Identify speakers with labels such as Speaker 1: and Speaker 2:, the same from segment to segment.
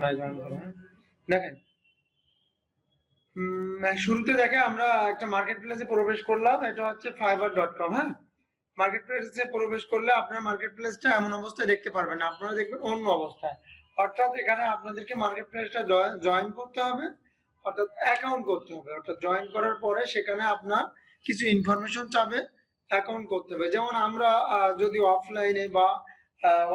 Speaker 1: কোথায় জয়েন করবো। দেখেন শুরুতে দেখে আমরা একটা মার্কেট প্লেসে প্রবেশ করলাম, এটা হচ্ছে fiverr.com। হ্যাঁ, মার্কেট প্লেসে প্রবেশ করলে আপনার মার্কেট প্লেসটা এমন অবস্থায় দেখতে পারবেন না, আপনারা দেখবেন অন্য অবস্থায়। অর্থাৎ এখানে আপনাদেরকে মার্কেট প্লেসটা জয়েন করতে হবে, অর্থাৎ অ্যাকাউন্ট করতে হবে। অর্থাৎ জয়েন করার পরে সেখানে আপনার কিছু ইনফরমেশন চাবে, অ্যাকাউন্ট করতে হবে। যেমন আমরা যদি অফলাইনে বা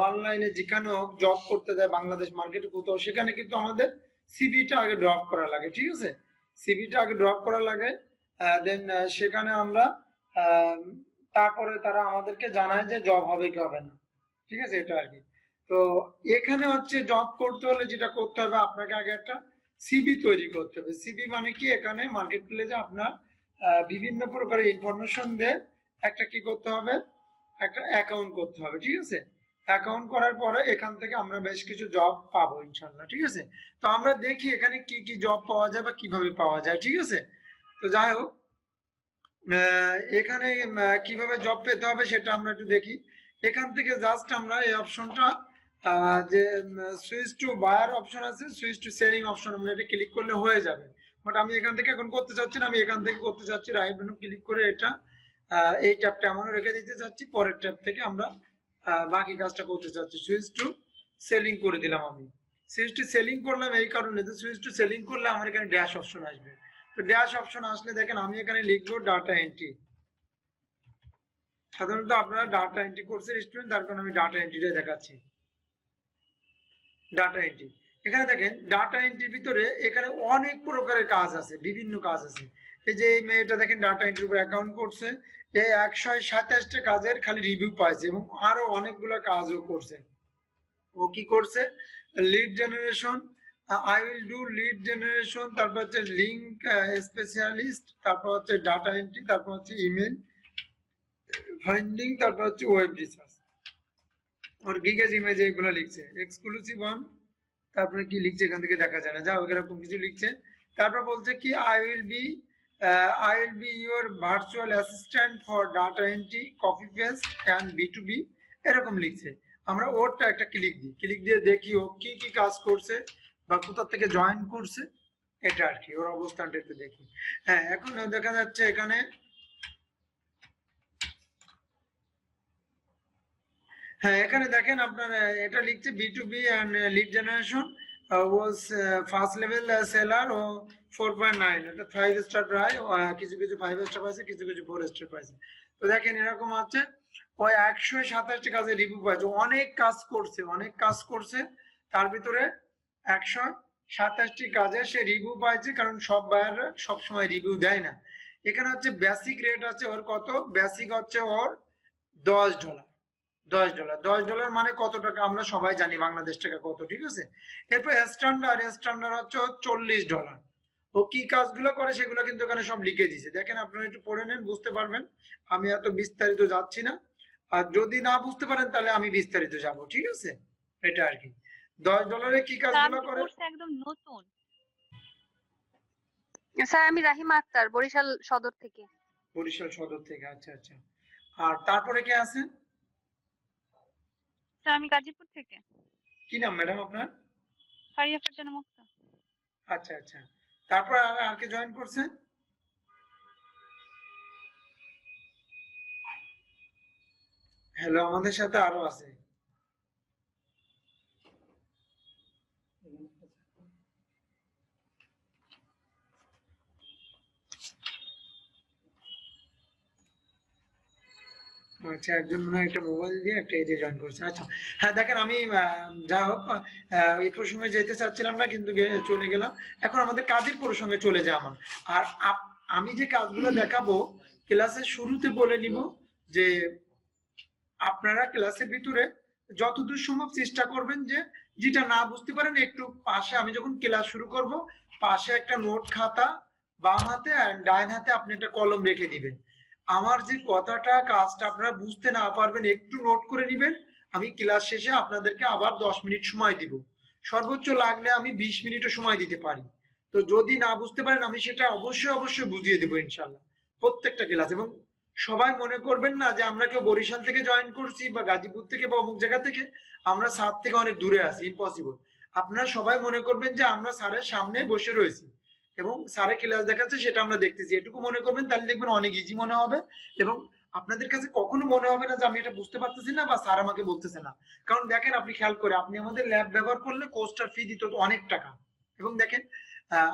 Speaker 1: অনলাইনে যেখানে হোক জব করতে দেয় বাংলাদেশ মার্কেটে কোথাও, সেখানে কিন্তু আমাদের সিভিটা আগে ড্রপ করা লাগে, ঠিক আছে? সিভিটা আগে ড্রপ করা লাগে, দেন সেখানে আমরা তারপরে তারা আমাদেরকে জানায় যে জব হবে কি হবে না, ঠিক আছে? এটা আর কি। তো এখানে হচ্ছে জব করতে হলে যেটা করতে হবে, আপনাকে আগে একটা সিভি তৈরি করতে হবে। সিভি মানে কি, এখানে মার্কেট প্লেসে আপনার বিভিন্ন প্রকারের ইনফরমেশন দিয়ে একটা কি করতে হবে, একটা অ্যাকাউন্ট করতে হবে, ঠিক আছে? অ্যাকাউন্ট করার পরে এখান থেকে আমরা বেশ কিছু জব পাবো ইনশাল্লাহ, ঠিক আছে? তো আমরা দেখি এখানে কি কি জব পাওয়া যায় বা কিভাবে পাওয়া যায়, ঠিক আছে? তো যাই হোক, এখানে কিভাবে জব পেতে হবে সেটা আমরা একটু দেখি। এখান থেকে জাস্ট আমরা এই অপশনটা যে সুইচ টু বায়ার অপশন আছে, সুইচ টু সেলিং অপশন, আমরা এটা ক্লিক করলে হয়ে যাবে। বাট আমি এখান থেকে এখন করতে চাচ্ছি না, আমি এখান থেকে করতে চাচ্ছি রাইট মেনু ক্লিক করে এটা এই ট্যাবটা এমন রেখে দিতে চাচ্ছি, পরের ট্যাব থেকে আমরা বাকি কাজটা করতে চাচ্ছি। সুইচ টু সেলিং করে দিলাম আমি। সুইচ টু সেলিং করলাম এই কারণে যে সুইচ টু সেলিং করলে আমার এখানে ড্যাশ অপশন আসবে। তো ড্যাশ অপশন আসলে দেখেন আমি এখানে লিখবো ডাটা এন্ট্রি। সাধারণত আপনারা ডাটা এন্ট্রি কোর্সের স্টুডেন্ট, তার কারণে আমি ডাটা এন্ট্রিটাই দেখাচ্ছি। ডাটা এন্ট্রি, এখানে দেখেন ডাটা এন্ট্রির ভিতরে এখানে অনেক প্রকারের কাজ আছে, বিভিন্ন কাজ আছে। এই যে এই মেয়েটা দেখেন ডাটা এন্ট্রির উপর অ্যাকাউন্ট করছে, এই 127টা কাজের খালি রিভিউ পাইছে এবং আরো অনেকগুলো কাজও করছে। ও কি করছে, lead generation, I will do lead generation, তারপর হচ্ছে লিঙ্ক স্পেশালিস্ট, তারপর হচ্ছে ডাটা এন্ট্রি, তারপর হচ্ছে ইমেল ফাইন্ডিং, তারপর হচ্ছে ওয়েব রিসার্চ। ওর গিগেজ ইমেজ এগুলো লিখছে, এক্সক্লুসিভ ওয়ান, তারপরে কি লিখছে এখান থেকে দেখা যায় না, যা এরকম কিছু লিখছে। তারপর বলছে কি I will be your virtual assistant for data entry, copy paste and বি2বি, এরকম লিখছে। আমরা ওরটা একটা ক্লিক দিই, ক্লিক দিয়ে দেখি ও কি কি কাজ করছে বা কোথা থেকে জয়েন করছে, এটা আর কি ওর অবস্থানটা একটু দেখি। হ্যাঁ, এখন দেখা যাচ্ছে এখানে হ্যাঁ, এখানে দেখেন আপনার এটা লিখছে বি2বি and lead generation was first level seller ও 4.9, এটা 5 স্টার প্রায়, কিছু কিছু 5 স্টার পাইছে, কিছু কিছু 4 স্টার পাইছে। তো দেখেন এরকম আছে, ওই 127টি কাজে রিভিউ পাইছে, অনেক কাজ করছে, অনেক কাজ করছে। তার ভিতরে 127টি কাজে সে রিভিউ পাইছে, কারণ সব বায়াররা সবসময় রিভিউ দেয় না। এখানে হচ্ছে বেসিক রেট আছে ওর কত, বেসিক হচ্ছে ওর $10। $10 মানে কত টাকা আমরা সবাই জানি বাংলাদেশ টাকা কত, ঠিক আছে? এরপর স্ট্যান্ডার্ড হচ্ছে $40। ও কি কাজগুলো করে সেগুলো কিন্তু এখানে সব লিখে দিয়েছে, দেখেন আপনারা একটু পড়ে নেন, বুঝতে পারবেন। আমি এত বিস্তারিত যাচ্ছি না, আর যদি না বুঝতে পারেন তাহলে আমি বিস্তারিত যাব, ঠিক আছে? এটা আর কি $10 কি কাজগুলো করে।
Speaker 2: একদম নতুন স্যার, আমি রাহিমা আক্তার, বরিশাল সদর থেকে।
Speaker 1: বরিশাল সদর থেকে, আচ্ছা আচ্ছা। আর তারপরে কে আছেন?
Speaker 2: স্যার আমি গাজীপুর থেকে।
Speaker 1: কি নাম ম্যাডাম আপনার?
Speaker 2: ফারিয়া ফারজানা মুক্তা।
Speaker 1: আচ্ছা আচ্ছা, তারপর আর কে জয়েন করছেন? হ্যালো, আমাদের সাথে আরো আছে। আচ্ছা, একজন মনে হয় একটা মোবাইল দিয়ে একটা এজে জয়েন করছে। আচ্ছা, হ্যাঁ দেখেন আমি যা হোক এই প্রসঙ্গে যেতে চাচ্ছিলাম না, কিন্তু চলে গেলাম। এখন আমাদের কাজের প্রসঙ্গে চলে যায় আমার। আর আমি যে কাজগুলো দেখাবো ক্লাসের শুরুতে বলে নিব যে আপনারা ক্লাসের ভিতরে যতদূর সম্ভব চেষ্টা করবেন যে যেটা না বুঝতে পারেন একটু পাশে, আমি যখন ক্লাস শুরু করব পাশে একটা নোট খাতা বাম হাতে আর ডাইন হাতে আপনি একটা কলম রেখে দিবেন। আমার যে কথাটা কাজটা আপনারা বুঝতে না পারবেন একটু নোট করে নেবেন। আমি ক্লাস শেষে আপনাদেরকে আবার 10 মিনিট সময় দিব, সর্বোচ্চ লাগলে আমি 20 মিনিটও সময় দিতে পারি। তো যদি না বুঝতে পারেন আমি সেটা অবশ্যই বুঝিয়ে দেবো ইনশাল্লাহ প্রত্যেকটা ক্লাস। এবং সবাই মনে করবেন না যে আমরা কেউ বরিশাল থেকে জয়েন করছি বা গাজীপুর থেকে বা অমুক জায়গা থেকে, আমরা সাত থেকে অনেক দূরে আছি, ইম্পসিবল। আপনারা সবাই মনে করবেন যে আমরা স্যারের সামনে বসে রয়েছি এবং স্যারের ক্লাস দেখাচ্ছে সেটা আমরা দেখতেছি, এটুকু মনে করবেন, তাহলে দেখবেন অনেক ইজি মনে হবে। এবং আপনাদের কাছে কখনো মনে হবে না যে আমি এটা বুঝতে পারতেছি না বা স্যার আমাকে বলতেছে না। কারণ দেখেন, আপনি খেয়াল করে, আপনি আমাদের ল্যাব ব্যবহার করলে কোর্সটার ফি দিতে হতো অনেক টাকা। এবং দেখেন,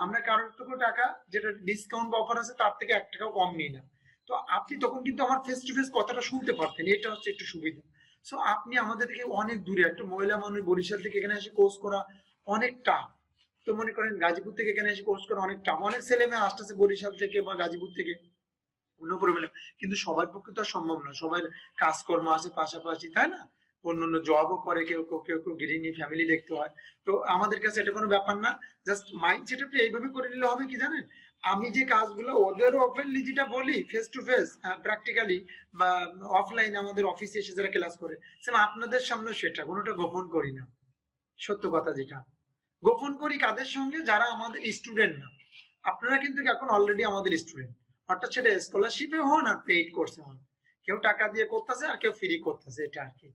Speaker 1: আমরা কারোর থেকে টাকা যেটা ডিসকাউন্ট বা অফার আছে তার থেকে 1 টাকাও কম নিই না। তো আপনি তখন কিন্তু আমার ফেস টু ফেস কথাটা শুনতে পারতেন, এটা হচ্ছে একটু সুবিধা। সো আপনি আমাদের থেকে অনেক দূরে, একটা মহিলা মানুষ বরিশাল থেকে এখানে এসে কোর্স করা অনেকটা, তো মনে করেন গাজীপুর থেকে এখানে এসে কোর্স করা অনেকটা, অনেক ছেলে মেয়ে আসতেছে বরিশাল থেকে বা গাজীপুর থেকে অন্য পরিমাণে, কিন্তু সবার পক্ষে তো আর সম্ভব না, সবার কাজকর্ম আছে পাশাপাশি, তাই না? অন্যান্য জবও করে, কেউ কেউ কেউ কেউ গৃহিণী, ফ্যামিলি দেখতে হয়। তো আমাদের কাছে এটা কোনো ব্যাপার না, জাস্ট মাইন্ড সেটআপটা এইভাবে করে নিলে হবে কি জানেন, আমি যে কাজগুলো ওদের ওপেনলি যেটা বলি ফেস টু ফেস প্র্যাকটিক্যালি বা অফলাইন আমাদের অফিসে এসে যারা ক্লাস করে, সেম আপনাদের সামনে সেটা কোনোটা গোপন করি না। সত্য কথা যেটা গোপন করি কাদের সঙ্গে, যারা আমাদের স্টুডেন্ট না। আপনারা কিন্তু এখন অলরেডি আমাদের স্টুডেন্ট, অর্থাৎ সেটা স্কলারশিপে হন আর পেইড কোর্সে হন, কেউ টাকা দিয়ে করতেছে আর কেউ ফ্রি করতেছে, এটা আর কি।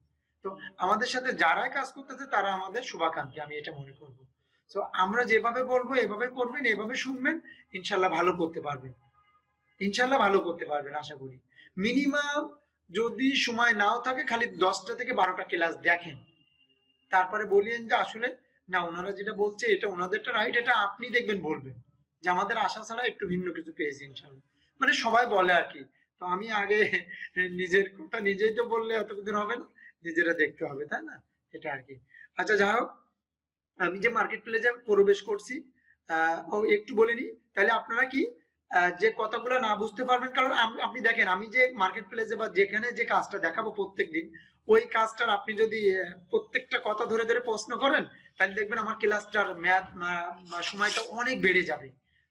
Speaker 1: তো আমাদের সাথে যারাই কাজ করতেছে তারা আমাদের শুভাকাঙ্ক্ষী, আমি এটা মনে করব। তো আমরা যেভাবে বলবো এভাবে করবেন, এভাবে শুনবেন, ইনশাল্লাহ ভালো করতে পারবেন, ইনশাল্লাহ ভালো করতে পারবেন আশা করি। মিনিমাম যদি সময় নাও থাকে, খালি 10টা থেকে 12টা ক্লাস দেখেন, তারপরে বলিয়েন যে আসলে না, ওনারা যেটা বলছে এটা ওনাদেরটা রাইট, এটা আপনি দেখবেন বলবেন যে আমাদের আশা ছাড়া একটু ভিন্ন কিছু পেয়েছি ইনশাল্লাহ। মানে সবাই বলে আর কি। তো আমি আগে নিজের কথা নিজেই তো বললে এতদিন হবে না, নিজেরা দেখতে হবে, তাই না? এটা আর কি। আচ্ছা, যাই হোক, আমি যে মার্কেট প্লেসে প্রবেশ করছি, ও একটু বলে নি, তাহলে আপনারা কি যে কথাগুলো না বুঝতে পারবেন, কারণ আপনি দেখেন, আমি যে মার্কেট প্লেসে বা যেখানে যে কাজটা দেখাবো প্রত্যেকদিন, ওই কাজটার আপনি যদি প্রত্যেকটা কথা ধরে ধরে প্রশ্ন করেন, তাহলে দেখবেন আমার ক্লাসটার ম্যাথ সময়টা অনেক বেড়ে যাবে,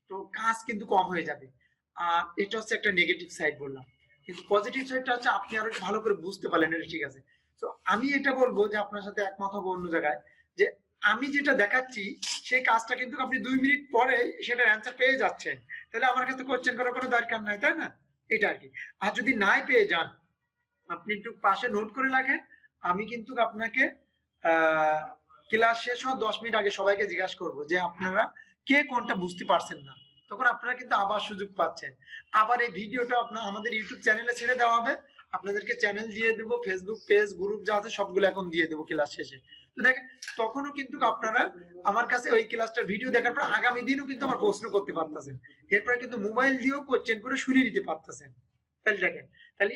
Speaker 1: তো কাজ কিন্তু কম হয়ে যাবে। আর এটা হচ্ছে একটা নেগেটিভ সাইড বললাম, কিন্তু পজিটিভ সাইডটা হচ্ছে আপনি আরো ভালো করে বুঝতে পারলেন, এটা ঠিক আছে। তো আমি এটা বলবো যে আপনার সাথে একমত হবো অন্য জায়গায়, যে আমি যেটা দেখাচ্ছি সেই কাজটা কিন্তু আপনি 2 মিনিট পরে সেটার অ্যান্সার পেয়ে যাচ্ছেন, তাহলে আমার কাছে কোশ্চেন করার কোনো দরকার নাই, তাই না? এটা আর কি। আর যদি নাই পেয়ে যান, আপনি একটু পাশে নোট করে রাখেন, আমি কিন্তু আপনাকে ক্লাস শেষ হওয়ার 10 মিনিট আগে সবাইকে জিজ্ঞাসা করবো যে আপনারা কে কোনটা বুঝতে পারছেন না, তখন আপনারা কিন্তু আবার সুযোগ পাচ্ছেন। আবার এই ভিডিওটা আপনার আমাদের ইউটিউব চ্যানেলে ছেড়ে দেওয়া হবে, আপনাদেরকে চ্যানেল দিয়ে দেবো, ফেসবুক পেজ গ্রুপ যা আছে সবগুলো এখন দিয়ে দেবো ক্লাস শেষে। তো দেখেন, তখনও কিন্তু আপনারা আমার কাছে ওই ক্লাসটার ভিডিও দেখার পর আগামী দিনও কিন্তু আমার প্রশ্ন করতে পারতেছেন, এরপরে কিন্তু মোবাইল দিয়েও কোশ্চেন করে শুনিয়ে দিতে পারতেছেন। তাহলে দেখেন, তাহলে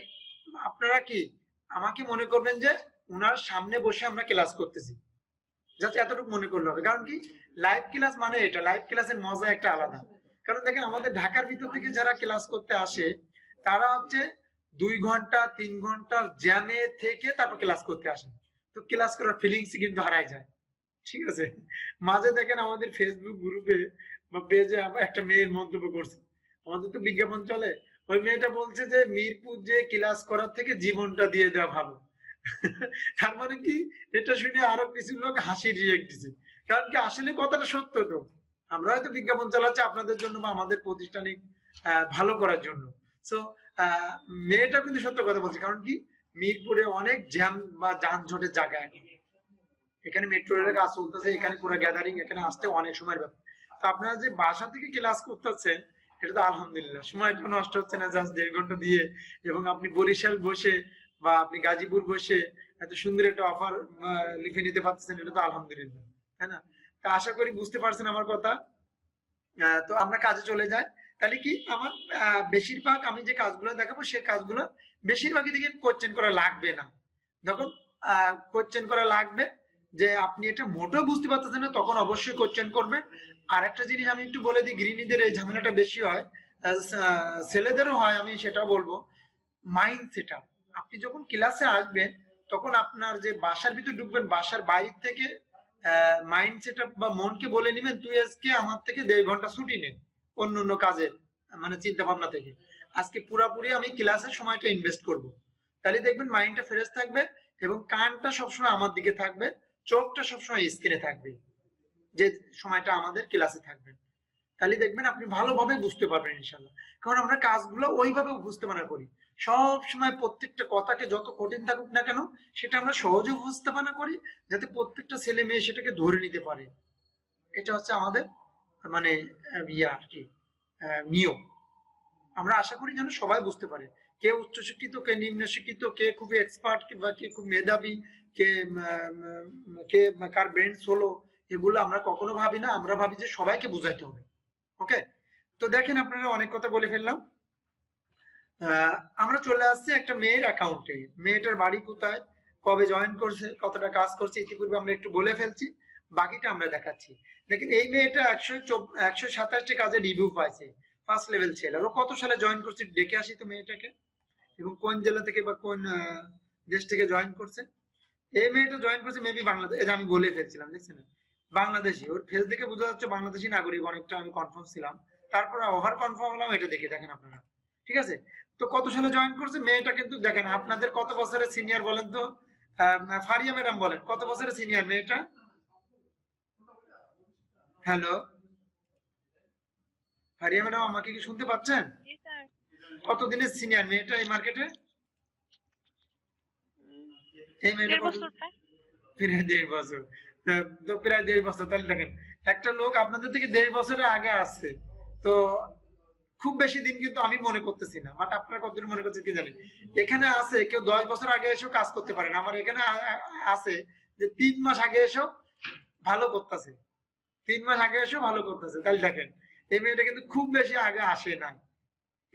Speaker 1: আপনারা কি আমাকে মনে করবেন যে ওনার সামনে বসে আমরা ক্লাস করতেছি, যাতে এতটুকু মনে করলে হবে। কারণ কি, লাইভ ক্লাস মানে এটা, লাইভ ক্লাসের মজা একটা আলাদা। কারণ দেখেন, আমাদের ঢাকার ভিতর থেকে যারা ক্লাস করতে আসে, তারা হচ্ছে 2 ঘন্টা 3 ঘন্টার জ্যামে থেকে তারপর ক্লাস করতে আসে, তো ক্লাস করার ফিলিংস কিন্তু হারায় যায়, ঠিক আছে? মাঝে দেখেন আমাদের ফেসবুক গ্রুপে বা পেজে একটা মেয়ের মন্তব্য করছে, আমাদের তো বিজ্ঞাপন চলে, ওই মেয়েটা বলছে যে মিরপুর যে ক্লাস করার থেকে জীবনটা দিয়ে দেওয়া ভালো। তার মানে কি, এটা শুনে আরো কিছু লোক হাসি রিয়েক্ট দিচ্ছে, কারণ কি আসলে কথাটা সত্য। তো আমরা হয়তো বিজ্ঞাপন চালাচ্ছি আপনাদের জন্য বা আমাদের প্রতিষ্ঠানিক ভালো করার জন্য। সো মেয়েটা কিন্তু সত্য কথা বলছে, কারণ কি, মিরপুরে অনেক জ্যাম বা যানজটের জায়গা, এখানে মেট্রো রেলের কাজ চলতেছে, এখানে পুরো গ্যাদারিং, এখানে আসতে অনেক সময়ের ব্যাপার। তো আপনারা যে বাসা থেকে ক্লাস করতেছেন, এটা তো আলহামদুলিল্লাহ সময়টা নষ্ট হচ্ছে না, জাস্ট 1.5 ঘন্টা দিয়ে, এবং আপনি বরিশাল বসে বা আপনি গাজীপুর বসে এত সুন্দর একটা অফার লিখে নিতে পারতেছেন, এটা তো আলহামদুলিল্লাহ, তাই না? তা আশা করি বুঝতে পারছেন আমার কথা। তো আমরা কাজে চলে যাই। তাহলে কি, আমার বেশিরভাগ আমি যে কাজগুলো দেখাবো সেই কাজগুলো বেশিরভাগই দিকে কোশ্চেন করা লাগবে না। যখন কোশ্চেন করা লাগবে যে আপনি এটা মোটেও বুঝতে পারতেছেন না, তখন অবশ্যই কোশ্চেন করবেন। আর একটা জিনিস আমি একটু বলে দিই, গৃহিণীদের এই ঝামেলাটা বেশি হয়, ছেলেদেরও হয়, আমি সেটা বলবো। মাইন্ড সেটআপ, আপনি যখন ক্লাসে আসবেন তখন আপনার যে বাসার ভিতর ঢুকবেন, বাসার বাইরে থেকে মাইন্ড সেটআপ বা মনকে বলে নিবেন, তুই আজকে আমার থেকে 1.5 ঘন্টা ছুটি নেন অন্য অন্য কাজে, মানে চিন্তা ভাবনা থেকে, আজকে পুরাপুরি আমি ক্লাসের সময়টা ইনভেস্ট করব। তাহলে দেখবেন মাইন্ডটা ফ্রেশ থাকবে এবং কানটা সবসময় আমার দিকে থাকবে, চোখটা সবসময় স্ক্রিনে থাকবে, যে সময়টা আমাদের ক্লাসে থাকবে। তাহলে দেখবেন আপনি ভালোভাবে বুঝতে পারবেন ইনশাল্লাহ। কারণ আমরা কাজগুলো ওইভাবে উপস্থাপনা করি। সব সময় প্রত্যেকটা কথাকে যত কঠিন থাকুক না কেন সেটা আমরা সহজে উপস্থাপনা করি, যাতে প্রত্যেকটা ছেলে মেয়ে সেটাকে ধরে নিতে পারে। এটা হচ্ছে আমাদের মানে ইয়া আর কি নিয়ম। আমরা আশা করি যেন সবাই বুঝতে পারে, কে উচ্চশিক্ষিত, কে নিম্ন শিক্ষিত, কে খুবই এক্সপার্ট কিংবা কে খুব মেধাবী, কে কে কার ব্রেন হলো, এগুলো আমরা কখনো ভাবি না। আমরা ভাবি যে সবাইকে বুঝাইতে হবে। ওকে, তো দেখেন আপনারা অনেক কথা বলে ফেললাম। আমরা চলে আসছি একটা মেয়ের অ্যাকাউন্টে। মেয়েটার বাড়ি কোথায়, কবে জয়েন করছে, কতটা কাজ করছে ইতিপূর্বে আমরা একটু বলে ফেলছি, বাকিটা আমরা দেখাচ্ছি। দেখেন এই মেয়েটা 127টি কাজে রিভিউ পাইছে, ফার্স্ট লেভেল ছেলে। ও কত সালে জয়েন করছে দেখে আসি তো মেয়েটাকে, এবং কোন জেলা থেকে বা কোন দেশ থেকে জয়েন করছে। এই মেয়েটা জয়েন করছে মেবি বাংলাদেশ, এটা আমি বলে ফেলছিলাম, দেখছেন বাংলাদেশি। ওর ফেস দেখে বোঝা যাচ্ছে বাংলাদেশি নাগরিক, অনেকটা আমি কনফার্ম ছিলাম। তারপর ওভার কনফার্ম হলাম, এটা দেখে দেখেন আপনারা, ঠিক আছে। তো কত সালে জয়েন করছে মেয়েটা, কিন্তু দেখেন আপনাদের কত বছরের সিনিয়র বলেন তো, ফারিয়া ম্যাডাম বলেন কত বছরের সিনিয়র মেয়েটা। হ্যালো ফারিয়া ম্যাডাম, আমাকে কি শুনতে পাচ্ছেন?
Speaker 2: জি স্যার।
Speaker 1: কত দিনের সিনিয়র মেয়েটা এই মার্কেটে? এই মেয়েটা
Speaker 2: 1.5
Speaker 1: কত?
Speaker 2: বছর প্রায়।
Speaker 1: প্রায় 1.5 বছর। তো প্রায় 1.5 বছর। তাহলে দেখেন একটা লোক আপনাদের থেকে 1.5 বছরের আগে আসছে, তো খুব বেশি দিন কিন্তু আমি মনে করতেছি না। বাট আপনারা কতদিন মনে করছেন কি জানি। এখানে আছে কেউ 10 বছর আগে এসেও কাজ করতে পারে না। আমার এখানে আছে যে 3 মাস আগে এসেও ভালো করতেছে, 3 মাস আগে এসেও ভালো করতেছে। তাহলে দেখেন এই মেয়েটা কিন্তু খুব বেশি আগে আসে নাই,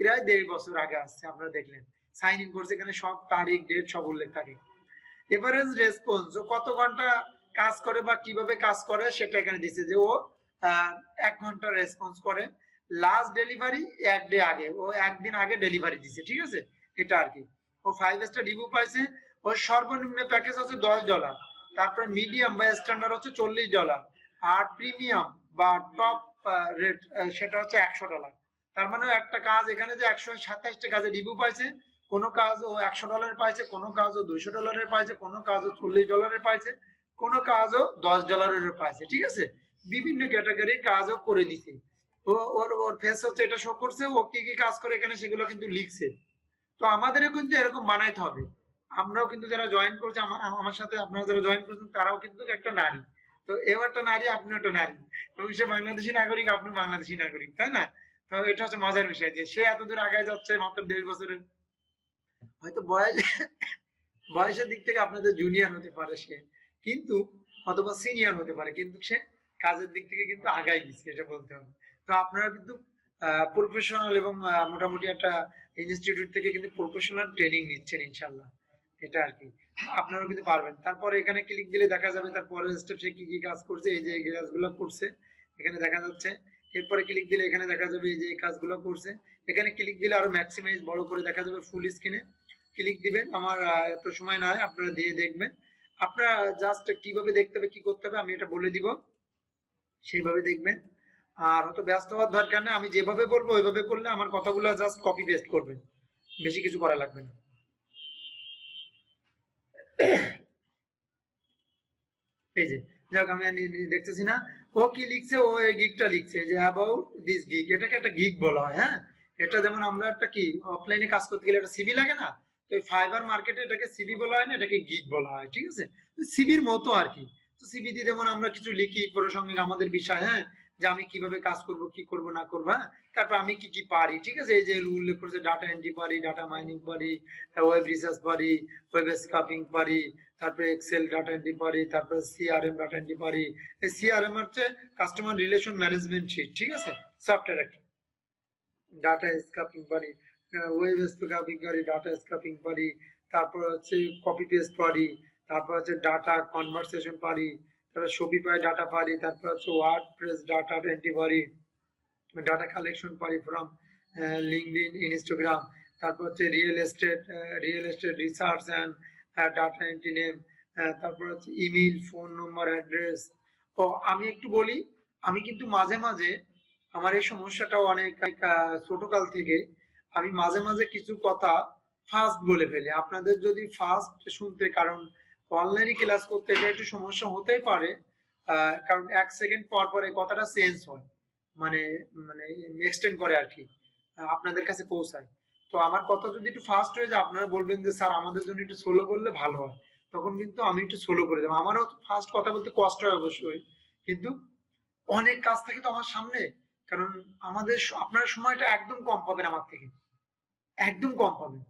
Speaker 1: প্রায় 1.5 বছর আগে আসছে। আপনারা দেখলেন সাইন ইন করছে, এখানে সব তারিখ ডেট সব উল্লেখ থাকে। এভারেজ রেসপন্স, ও কত ঘন্টা কাজ করে বা কিভাবে কাজ করে সেটা এখানে দিচ্ছে যে ও 1 ঘন্টা রেসপন্স করে। লাস্ট ডেলিভারি 1 ডে আগে, ও একদিন আগে ডেলিভারি দিচ্ছে, ঠিক আছে। এটা আর কি। ও 5 স্টার রিভিউ পাইছে। ওর সর্বনিম্ন প্যাকেজ হচ্ছে $10, তারপর মিডিয়াম বা স্ট্যান্ডার্ড হচ্ছে $40, আর প্রিমিয়াম বা টপ রেট সেটা হচ্ছে $100। তার মানে একটা কাজ এখানে যে 127টা কাজে রিভিউ পাইছে, কোনো কাজ ও $100 পাইছে, কোনো কাজ ও $200 পাইছে, কোনো কাজ ও $40 পাইছে, কোনো কাজ ও $10 পাইছে, ঠিক আছে। বিভিন্ন ক্যাটাগরির কাজও করে দিছে। ও ওর ওর ফেস হচ্ছে এটা শো করছে, ও কি কি কাজ করে এখানে সেগুলো কিন্তু লিখছে। তো আমাদেরও কিন্তু এরকম বানাইতে হবে। আমরাও কিন্তু যারা জয়েন করছে, আমার সাথে আপনারা যারা জয়েন করছেন তারাও কিন্তু একটা নারী। তো এও একটা নারী, আপনিও একটা নারী, এবং সে বাংলাদেশি নাগরিক, আপনি বাংলাদেশি নাগরিক, তাই না? তো এটা হচ্ছে মজার বিষয় যে সে এতদূর আগে যাচ্ছে মাত্র 1.5 বছরের। হয়তো বয়সের দিক থেকে আপনাদের জুনিয়র হতে পারে সে, কিন্তু অথবা সিনিয়র হতে পারে, কিন্তু সে কাজের দিক থেকে কিন্তু আগাই গেছে, এটা বলতে হবে। তো আপনারা কিন্তু প্রফেশনাল এবং মোটামুটি একটা ইনস্টিটিউট থেকে কিন্তু প্রফেশনাল ট্রেনিং নিচ্ছেন ইনশাল্লাহ, এটা আর কি। আপনারাও কিন্তু পারবেন। তারপরে এখানে ক্লিক দিলে দেখা যাবে তারপরে স্টেপ সে কি কি কাজ করছে। এই যে এই কাজগুলো করছে এখানে দেখা যাচ্ছে। এরপরে ক্লিক দিলে এখানে দেখা যাবে এই যে এই কাজগুলো করছে। এখানে ক্লিক দিলে আরো ম্যাক্সিমাইজ বড় করে দেখা যাবে ফুল স্ক্রিনে। ক্লিক দিবেন, আমার এত সময় নয়, আপনারা দিয়ে দেখবেন। আপনারা জাস্ট কিভাবে দেখতে হবে কি করতে হবে আমি এটা বলে দিব, সেইভাবে দেখবেন। আর হয়তো ব্যস্ত হওয়ার দরকার নেই, আমি যেভাবে বলবো ওইভাবে করলে আমার কথাগুলো জাস্ট কপি পেস্ট করবেন, বেশি কিছু করা লাগবে না। এই যে যাক, আমি দেখতেছি না ও কি লিখছে। ও এই গিগটা লিখছে যে অ্যাবাউট দিস গিগ, এটাকে একটা গিগ বলা হয়। হ্যাঁ, এটা যেমন আমরা একটা কি অফলাইনে কাজ করতে গেলে একটা সিভি লাগে না, তো এই ফাইবার মার্কেটে এটাকে সিভি বলা হয় না, এটাকে গিগ বলা হয়, ঠিক আছে। সিভির মতো আর কি। তো সিভি দিয়ে যেমন আমরা কিছু লিখি প্রসঙ্গে আমাদের বিষয়, হ্যাঁ, যে আমি কিভাবে কাজ করব, কি করব না করব, হ্যাঁ, তারপর আমি কি কি পারি, ঠিক আছে। এই যে উল্লেখ করেছে ডাটা এন্ট্রি পারি, ডাটা মাইনিং পারি, ওয়েব রিসার্চ পারি, ওয়েব স্ক্রাপিং পারি, তারপরে এক্সেল ডাটা এন্ট্রি পারি, তারপরে সিআরএম ডাটা এন্ট্রি পারি। এই সিআরএম হচ্ছে কাস্টমার রিলেশন ম্যানেজমেন্ট শিট, ঠিক আছে, সফটওয়্যার একটা। ডাটা স্ক্রাপিং পারি, ওয়েব স্ক্রাপিং পারি, ডাটা স্ক্রাপিং পারি, তারপর হচ্ছে কপি পেস্ট পারি, তারপর হচ্ছে ডাটা কনভারসেশন পারি, তারপর শপিফাই ডাটা পারি, তারপর হচ্ছে ওয়ার্ডপ্রেস ডাটা এন্ট্রি পারি, ডাটা কালেকশন পারি ফ্রম লিঙ্কডইন, ইনস্টাগ্রাম, তারপর হচ্ছে real estate research and data entry name, তারপর হচ্ছে ইমেল, ফোন নম্বর, অ্যাড্রেস। তো আমি একটু বলি, আমি কিন্তু মাঝে মাঝে আমার এই সমস্যাটা অনেক ছোটকাল থেকে, আমি মাঝে মাঝে কিছু কথা ফাস্ট বলে ফেলি। আপনাদের যদি ফাস্ট শুনতে, কারণ অনলাইনে ক্লাস করতে এটা একটু সমস্যা হতেই পারে, কারণ 1 সেকেন্ড পর পর এই কথাটা চেঞ্জ হয়। মানে মানে এক্সটেন্ড করে আর কি, আপনাদের কাছে পৌঁছায়। তো আমার কথা যদি একটু ফাস্ট হয়ে যায়, আপনারা বলবেন যে স্যার আমাদের জন্য একটু স্লো করলে ভালো হয়, তখন কিন্তু আমি একটু স্লো করে দেবো। আমারও ফাস্ট কথা বলতে কষ্ট হয় অবশ্যই, কিন্তু অনেক কাজ থাকে তো আমার সামনে। কারণ আপনার সময়টা একদম কম পাবেন আমার থেকে, একদম কম পাবেন।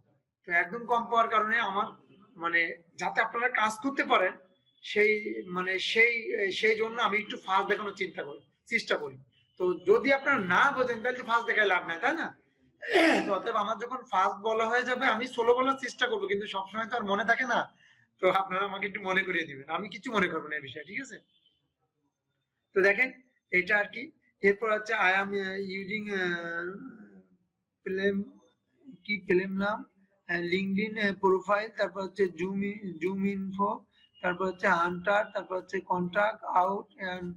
Speaker 1: তো একদম কম পাওয়ার কারণে আমার মানে যাতে আপনারা কাজ করতে পারেন, সেই সেই সেই জন্য আমি একটু ফাস্ট দেখানোর চেষ্টা করি। তো যদি আপনারা না বোঝেন তাহলে ফাস্ট দেখায় লাভ নাই, তাই না? তো অতএব আমার যখন ফাস্ট বলা হয়ে যাবে আমি স্লো বলার চেষ্টা করবো, কিন্তু সবসময় তো আর মনে থাকে না। তো আপনারা আমাকে একটু মনে করিয়ে দিবেন, আমি কিছু মনে করবো না এই বিষয়ে, ঠিক আছে? তো দেখেন এটা আর কি। এরপর হচ্ছে আই এম ইউজিং ফিল্ম, কি ফিল্ম নাম, লিঙ্কডইন প্রোফাইল, তারপর হচ্ছে জুম ইনফো, তারপর হচ্ছে হান্টার, তারপর হচ্ছে ContactOut and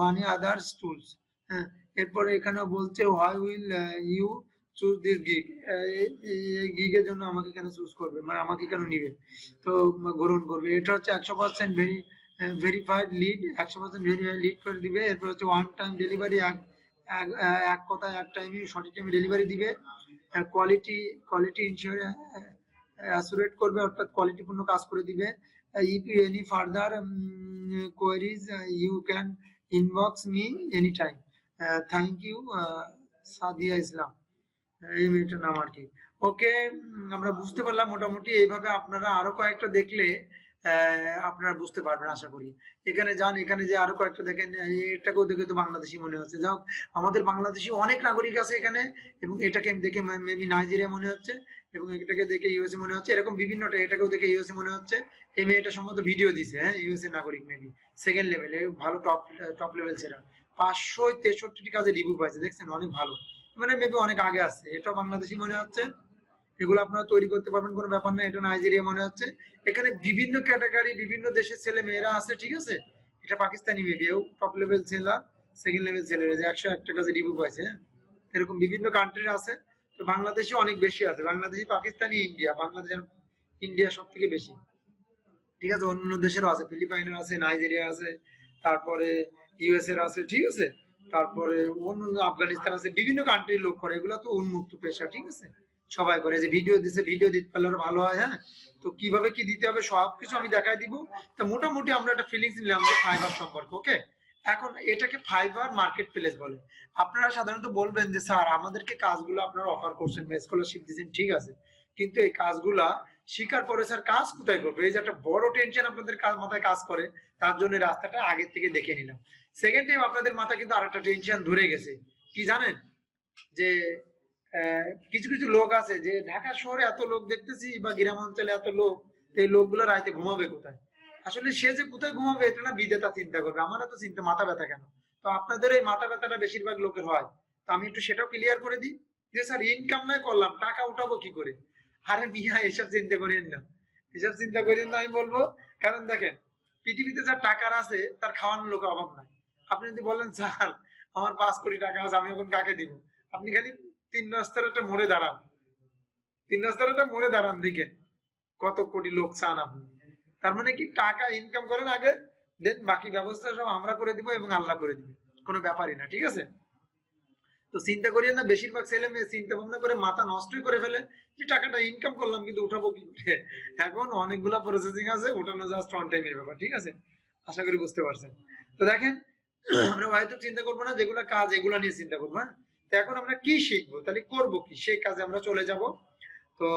Speaker 1: many others tools. হ্যাঁ, এরপরে এখানে বলছে why will you choose this gig, এই গিগের জন্য আমাকে কেন চুজ করবে, মানে আমাকে কেন নিবে, তো গ্রহণ করবে। এটা হচ্ছে 100% ভেরিফাইড লিড, 100% ভেরিফাইড লিড করে দিবে। এরপর হচ্ছে ওয়ান টাইম ডেলিভারি, এক কথায় এক টাইমে সঠিক টাইমে ডেলিভারি দিবে। কোয়ালিটি কোয়ালিটি অ্যাসুরেট করবে, অর্থাৎ কোয়ালিটিপূর্ণ কাজ করে দিবে। If you any further queries you can inbox me any time. Thank you, Sadia Islam, এই মেয়েটার নাম আর কি। ওকে, আমরা বুঝতে পারলাম মোটামুটি। এইভাবে আপনারা আরো কয়েকটা দেখলে আপনারা বুঝতে পারবেন আশা করি। এখানে যান, এখানে যে আরো কয়েকটা দেখেন, এটাকেও দেখে তো বাংলাদেশি মনে হচ্ছে। যাও, আমাদের বাংলাদেশি অনেক নাগরিক আছে এখানে, এবং এটাকে দেখে মেবি নাইজেরিয়া মনে হচ্ছে, এবং এটাকে দেখে ইউএসএ মনে হচ্ছে, এরকম বিভিন্নটা। এটাকেও দেখে ইউএসএ মনে হচ্ছে। এই মেয়েটা সম্ভবত ভিডিও দিছে, হ্যাঁ, ইউএসএ নাগরিক মেবি, সেকেন্ড লেভেলে ভালো, টপ লেভেল সেরা। 563টি কাজে রিভিউ পাইছে, দেখছেন, অনেক ভালো, মানে মেবি অনেক আগে আছে। এটা বাংলাদেশি মনে হচ্ছে। এগুলো আপনারা তৈরি করতে পারবেন, কোনো ব্যাপার না। এটা নাইজেরিয়া মনে হচ্ছে। এখানে বিভিন্ন ক্যাটাগরি, বিভিন্ন দেশের ছেলে মেয়েরা আছে, ঠিক আছে? এটা পাকিস্তানি মেবি, এও টপ লেভেল ছেলে, সেকেন্ড লেভেল ছেলে, যে 101টা কাজে রিভিউ পাইছে, হ্যাঁ? এরকম বিভিন্ন কান্ট্রির আছে। তো বাংলাদেশি অনেক বেশি আছে, বাংলাদেশি, পাকিস্তানি, ইন্ডিয়া, বাংলাদেশ, ইন্ডিয়া সব থেকে বেশি, ঠিক আছে? অন্য দেশেরও আছে, ফিলিপাইনের আছে, নাইজেরিয়া আছে, তারপরে ইউএস এর আছে, ঠিক আছে? তারপরে অন্য আফগানিস্তান আছে, বিভিন্ন কান্ট্রির লোক করে। এগুলো তো উন্মুক্ত পেশা, ঠিক আছে? সবাই করে। যে ভিডিও দিছে, ভিডিও দিতে পারলে আরো ভালো হয়, হ্যাঁ? তো কিভাবে কি দিতে হবে সবকিছু আমি দেখাই দিব। তো মোটামুটি আমরা একটা ফিলিংস নিলাম যে ফাইবার সম্পর্কে, ওকে? এখন এটাকে ফাইবার মার্কেট প্লেস বলে। আপনারা সাধারণত বলবেন যে স্যার আমাদেরকে কাজগুলো আপনারা অফার করছেন বা স্কলারশিপ দিচ্ছেন, ঠিক আছে, কিন্তু এই কাজগুলা শিকার পরে স্যার কাজ কোথায় করবে, এই যে একটা বড় টেনশন আপনাদের মাথায় কাজ করে। তার জন্য রাস্তাটা আগে থেকে দেখে নিলাম। সেকেন্ড টাইম আপনাদের মাথায় কিন্তু আরেকটা টেনশন ধরে গেছে, কি জানেন? যে কিছু কিছু লোক আছে যে ঢাকা শহরে এত লোক দেখতেছি, বা গ্রাম অঞ্চলে এত লোক, এই লোকগুলো রাতে ঘুমাবে কোথায়? আসলে সে যে কোথায় ঘুমাবে এটা না বিধাতা চিন্তা করবে, আমার তো চিন্তা, মাথা ব্যথা কেন? তো আপনাদের এই মাথা ব্যথাটা বেশিরভাগ লোকের হয়। তো আমি একটু সেটাও ক্লিয়ার করে দিই যে স্যার ইনকাম নাই করলাম, টাকা উঠাবো কি করে? আরে মিয়া, এসব চিন্তা করেন না, এসব চিন্তা করেন না, আমি বলবো। কারণ দেখেন, পৃথিবীতে যার টাকার আছে তার খাওয়ানোর লোকের অভাব নাই। আপনি যদি বলেন স্যার আমার 5 কোটি টাকা আছে, আমি এখন কাকে দিব? আপনি খালি 3 রাস্তার একটা মোড়ে দাঁড়ান, 3 রাস্তার একটা মোড়ে দাঁড়ান, দেখেন কত কোটি লোক চান আপনি। তার মানে কি, টাকা ইনকাম করেন আগে, দেন বাকি ব্যবস্থা সব আমরা করে দিব এবং আল্লাহ করে দিবে, কোনো ব্যাপারই না, ঠিক আছে? তো চিন্তা করিয়ে না, বেশিরভাগ ছেলে মেয়ে চিন্তা ভাবনা করে মাথা নষ্টই করে ফেলে যে টাকাটা ইনকাম করলাম কিন্তু উঠাবো কি করে। এখন অনেকগুলা প্রসেসিং আছে, উঠানো জাস্ট ওয়ান টাইমের ব্যাপার, ঠিক আছে? আশা করি বুঝতে পারছেন। তো দেখেন, আমরা হয়তো চিন্তা করবো না যেগুলো কাজ, এগুলা নিয়ে চিন্তা করবো, হ্যাঁ? তো এখন আমরা কি শিখবো, তাহলে করবো কি, সেই কাজে আমরা চলে যাব। তো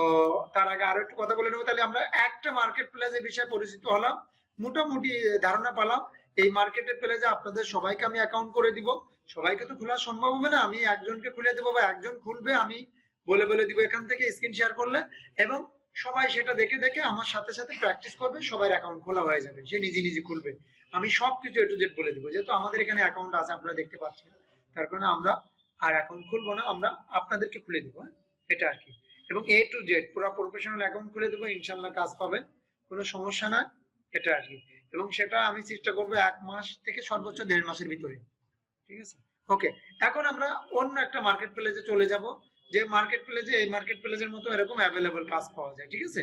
Speaker 1: তার আগে আরো একটু কথা বলে নেবো। তাহলে আমরা একটা মার্কেট প্লেসের বিষয়ে পরিচিত হলাম, মোটামুটি ধারণা পেলাম। এই মার্কেট প্লেসে আপনাদের সবাইকে আমি অ্যাকাউন্ট করে দিব। সবাইকে তো খোলা সম্ভব হবে না, আমি একজনকে খুলে দেবো বা একজন খুলবে, আমি বলে বলে দিব এখান থেকে স্ক্রিন শেয়ার করলে, এবং সবাই সেটা দেখে দেখে আমার সাথে সাথে প্র্যাকটিস করবে, সবার অ্যাকাউন্ট খোলা হয়ে যাবে, সে নিজে নিজে খুলবে। আমি সবকিছু এ টু জেড বলে দিব, যেহেতু আমাদের এখানে অ্যাকাউন্ট আছে আপনারা দেখতে পাচ্ছেন, তার কারণে আমরা আর অ্যাকাউন্ট খুলবো না, আমরা আপনাদেরকে খুলে দিব, হ্যাঁ? এটা আর কি। এবং এ টু জেড পুরো প্রফেশনাল অ্যাকাউন্ট খুলে দেবো, ইনশাল্লাহ কাজ পাবেন, কোনো সমস্যা না, এটা আর কি। এবং সেটা আমি চেষ্টা করবো 1 মাস থেকে সর্বোচ্চ 1.5 মাসের ভিতরে, ঠিক আছে? ওকে, এখন আমরা অন্য একটা মার্কেট প্লেসে চলে যাব, যে মার্কেট প্লেসে, এই মার্কেট প্লেসের মতো এরকম অ্যাভেলেবল কাজ পাওয়া যায়, ঠিক আছে?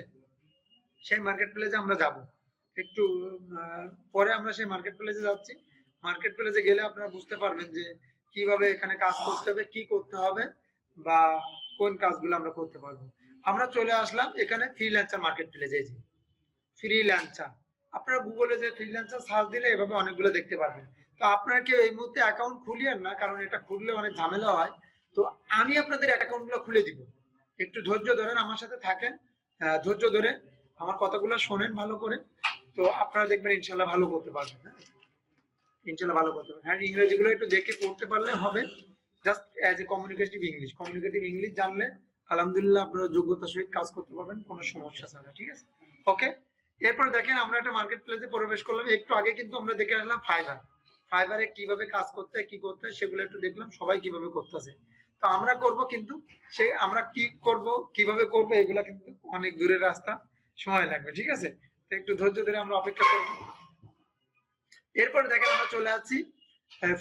Speaker 1: সেই মার্কেট প্লেসে আমরা যাব একটু পরে, আমরা সেই মার্কেট প্লেসে যাচ্ছি। মার্কেট প্লেসে গেলে আপনারা বুঝতে পারবেন যে কিভাবে এখানে কাজ করতে হবে, কি করতে হবে, বা কোন কাজগুলো আমরা করতে পারবো। আমরা চলে আসলাম এখানে ফ্রিল্যান্সার মার্কেট প্লেসে। এই যে ফ্রিল্যান্সার, আপনারা গুগলে যে ফ্রিল্যান্সার সার্চ দিলে এভাবে অনেকগুলো দেখতে পারবেন। তো আপনারা কেউ এই মুহূর্তে অ্যাকাউন্ট খুলিয়েন না, কারণ এটা খুললে অনেক ঝামেলা হয়। তো আমি আপনাদের অ্যাকাউন্ট গুলো খুলে দিব, একটু ধৈর্য ধরেন, আমার সাথে থাকেন, ধৈর্য ধরে আমার কথাগুলো শোনেন ভালো করে। তো আপনারা দেখবেন ইনশাল্লাহ ভালো করতে পারবেন। হ্যাঁ, ইনশাল্লাহ ভালো করতে পারবেন। হ্যাঁ, ইংরেজি গুলো একটু দেখে পড়তে পারলে হবে, just as a communicative English জানলে আলহামদুলিল্লাহ আপনারা যোগ্যতার সহিত কাজ করতে পারবেন, কোনো সমস্যা ছাড়া। ঠিক আছে, ওকে। এরপর দেখেন আমরা একটা মার্কেট প্লেসে প্রবেশ করলাম। একটু আগে কিন্তু আমরা দেখে আসলাম ফাইবারে কিভাবে কাজ করতে হয়, কি করতে হয় সেগুলো একটু দেখলাম, সবাই কিভাবে করতেছে। তো আমরা করব, কিন্তু সে আমরা কি করব, কিভাবে করব, এগুলা কিন্তু অনেক দূরের রাস্তা, সময় লাগবে। ঠিক আছে, তো একটু ধৈর্য ধরে আমরা অপেক্ষা করব। এরপরে দেখেন আমরা চলে আসছি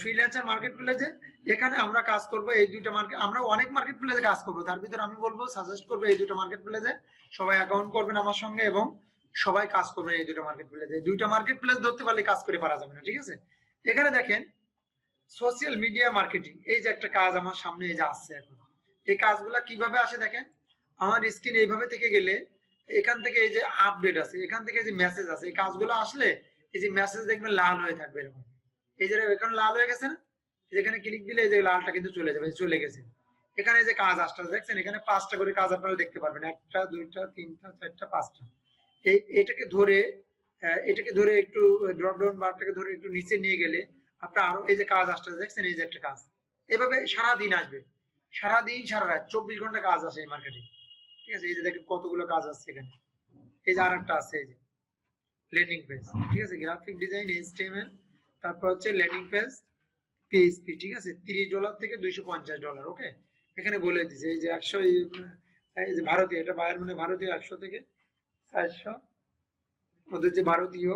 Speaker 1: ফ্রিল্যান্সার মার্কেট প্লেসে। এখানে আমরা কাজ করব এই দুইটা মার্কেট, আমরা অনেক মার্কেট প্লেসে কাজ করব, তার ভিতরে আমি বলবো সাজেস্ট করবো এই দুটো মার্কেট প্লেসে সবাই অ্যাকাউন্ট করবেন আমার সঙ্গে, এবং সবাই কাজ করবেন এই দুটো মার্কেট প্লেসে। দুইটা মার্কেট প্লেস ধরতে পারলে কাজ করে পারা যাবে না। ঠিক আছে, এখানে দেখেন সোশ্যাল মিডিয়া মার্কেটিং, এই যে একটা কাজ আমার সামনে এই যে আসছে এখন। এই কাজগুলা কিভাবে আসে দেখেন, আমার স্ক্রিন এইভাবে থেকে গেলে এখান থেকে এই যে আপডেট আছে, এখান থেকে যে মেসেজ আছে, এই কাজগুলো আসলে এই যে মেসেজ দেখবেন লাল হয়ে থাকবে এরকম। এই যে এখানে লাল হয়ে গেছে না, যেখানে ক্লিক দিলে এই যে লালটা কিন্তু চলে যাবে, চলে গেছে। এখানে যে কাজ আসছে দেখছেন, এখানে 5টা করে কাজ আপনারা দেখতে পারবেন, 1টা 2টা 3টা 4টা 5টা। এটাকে ধরে একটু ড্রপ ডাউন বারটাকে ধরে একটু নিচে নিয়ে গেলে আপনার আরো এই যে কাজ আসছে দেখছেন, এই যে একটা কাজ এভাবে সারাদিন আসবে, সারাদিন সারা রাত 24 ঘন্টা কাজ আসে এই মার্কেটে। ঠিক আছে, এই যে দেখেন কতগুলো কাজ আসছে এখানে। এই যে আরেকটা আছে, এই যে ল্যান্ডিং পেজ। ঠিক আছে, গ্রাফিক ডিজাইন, HTML, তারপর হচ্ছে ল্যান্ডিং পেজ, PHP। ঠিক আছে, $30 থেকে $250। ওকে, এখানে বলে দিছে এই যে 100, এই যে ভারতীয়, এটা বায়ার মানে ভারতীয়, 100 থেকে 400 ওদের যে ভারতীয়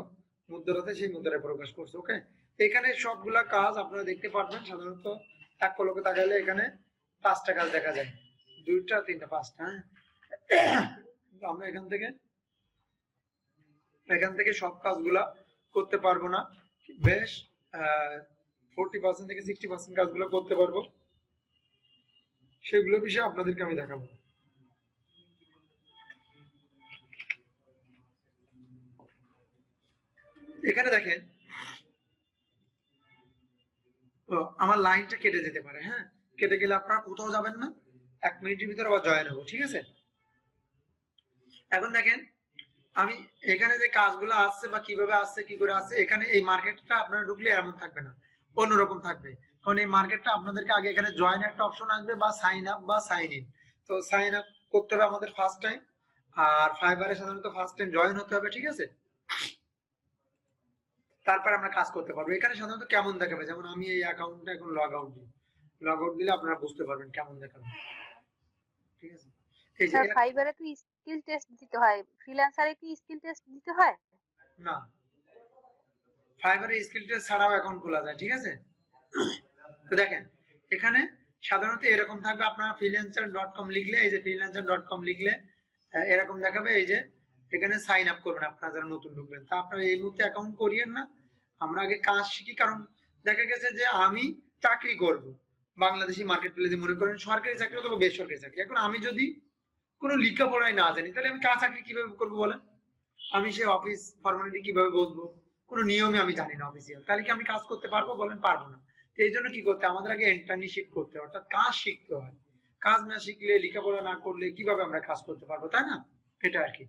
Speaker 1: মুদ্রাতে সেই মুদ্রায় প্রকাশ করছে। ওকে, এখানে সবগুলা কাজ আপনারা দেখতে পারবেন। সাধারণত এক পলকে তাকাইলে এখানে 5টা কাজ দেখা যায়, 2টা 3টা 5টা। হ্যাঁ, আমরা এখান থেকে সব কাজগুলা করতে পারবো না, বেশ 40% থেকে 60% কাজগুলো করতে পারবো, সেগুলো বিষয়ে আপনাদেরকে আমি দেখাবো। এখানে দেখেন আমার লাইনটা কেটে যেতে পারে। হ্যাঁ, কেটে গেলে আপনারা কোথাও যাবেন না, 1 মিনিটের ভিতরে আবার জয়েন হবো। ঠিক আছে, এখন দেখেন আমি এখানে যে কাজগুলো আসছে বা কিভাবে আসছে, কি করে আসছে, এখানে এই মার্কেটটা আপনারা ঢুকলে এমন থাকবে না, অন্যরকম থাকবে। কারণ এই মার্কেটটা আপনাদেরকে আগে এখানে জয়েন একটা অপশন আসবে, বা সাইন আপ বা সাইন ইন। তো সাইন আপ করতে হবে আমাদের ফার্স্ট টাইম, আর ফাইবারে সাধারণত ফার্স্ট টাইম জয়েন হতে হবে। ঠিক আছে, তারপর আমরা কাজ করতে পারবো। এখানে সাধারণত কেমন দেখাবে, যেমন আমি এই অ্যাকাউন্টটা এখন লগ আউট দিলে আপনারা বুঝতে পারবেন কেমন দেখাবে। ঠিক আছে, এই যে
Speaker 2: স্যার ফাইবারে তো স্কিল টেস্ট দিতে হয়, ফ্রিল্যান্সারে কি স্কিল টেস্ট দিতে হয়?
Speaker 1: না, ফাইবারে স্কিল টেস্ট ছাড়াও অ্যাকাউন্ট খোলা যায়। ঠিক আছে, তো দেখেন এখানে সাধারণত এরকম থাকবে, আপনারা freelancer.com লিখলে, এই যে freelancer.com লিখলে এরকম দেখাবে। এই যে এখানে সাইন আপ করবেন আপনারা যারা নতুন ঢুকবেন। তা আপনারা এই মুহূর্তে অ্যাকাউন্ট করিয়েন না, আমরা আগে কাজ শিখি। কারণ দেখা গেছে যে আমি চাকরি করব বাংলাদেশি মার্কেট প্লেসে, মনে করেন সরকারি চাকরি অথবা বেসরকারি চাকরি। এখন আমি যদি কোনো লেখাপড়াই না জানি, তাহলে আমি কাজ চাকরি কিভাবে করবো বলেন? আমি সে অফিস ফর্মালিটি কিভাবে বসবো, কোনো নিয়মে আমি জানি না অফিসিয়াল, তাহলে কি আমি কাজ করতে পারবো বলেন? পারবো না। এই জন্য কি করতে, আমাদের আগে ইন্টার্নশিপ করতে হয়, অর্থাৎ কাজ শিখতে হয়। কাজ না শিখলে, লেখাপড়া না করলে কিভাবে আমরা কাজ করতে পারবো, তাই না? এটা আর কি।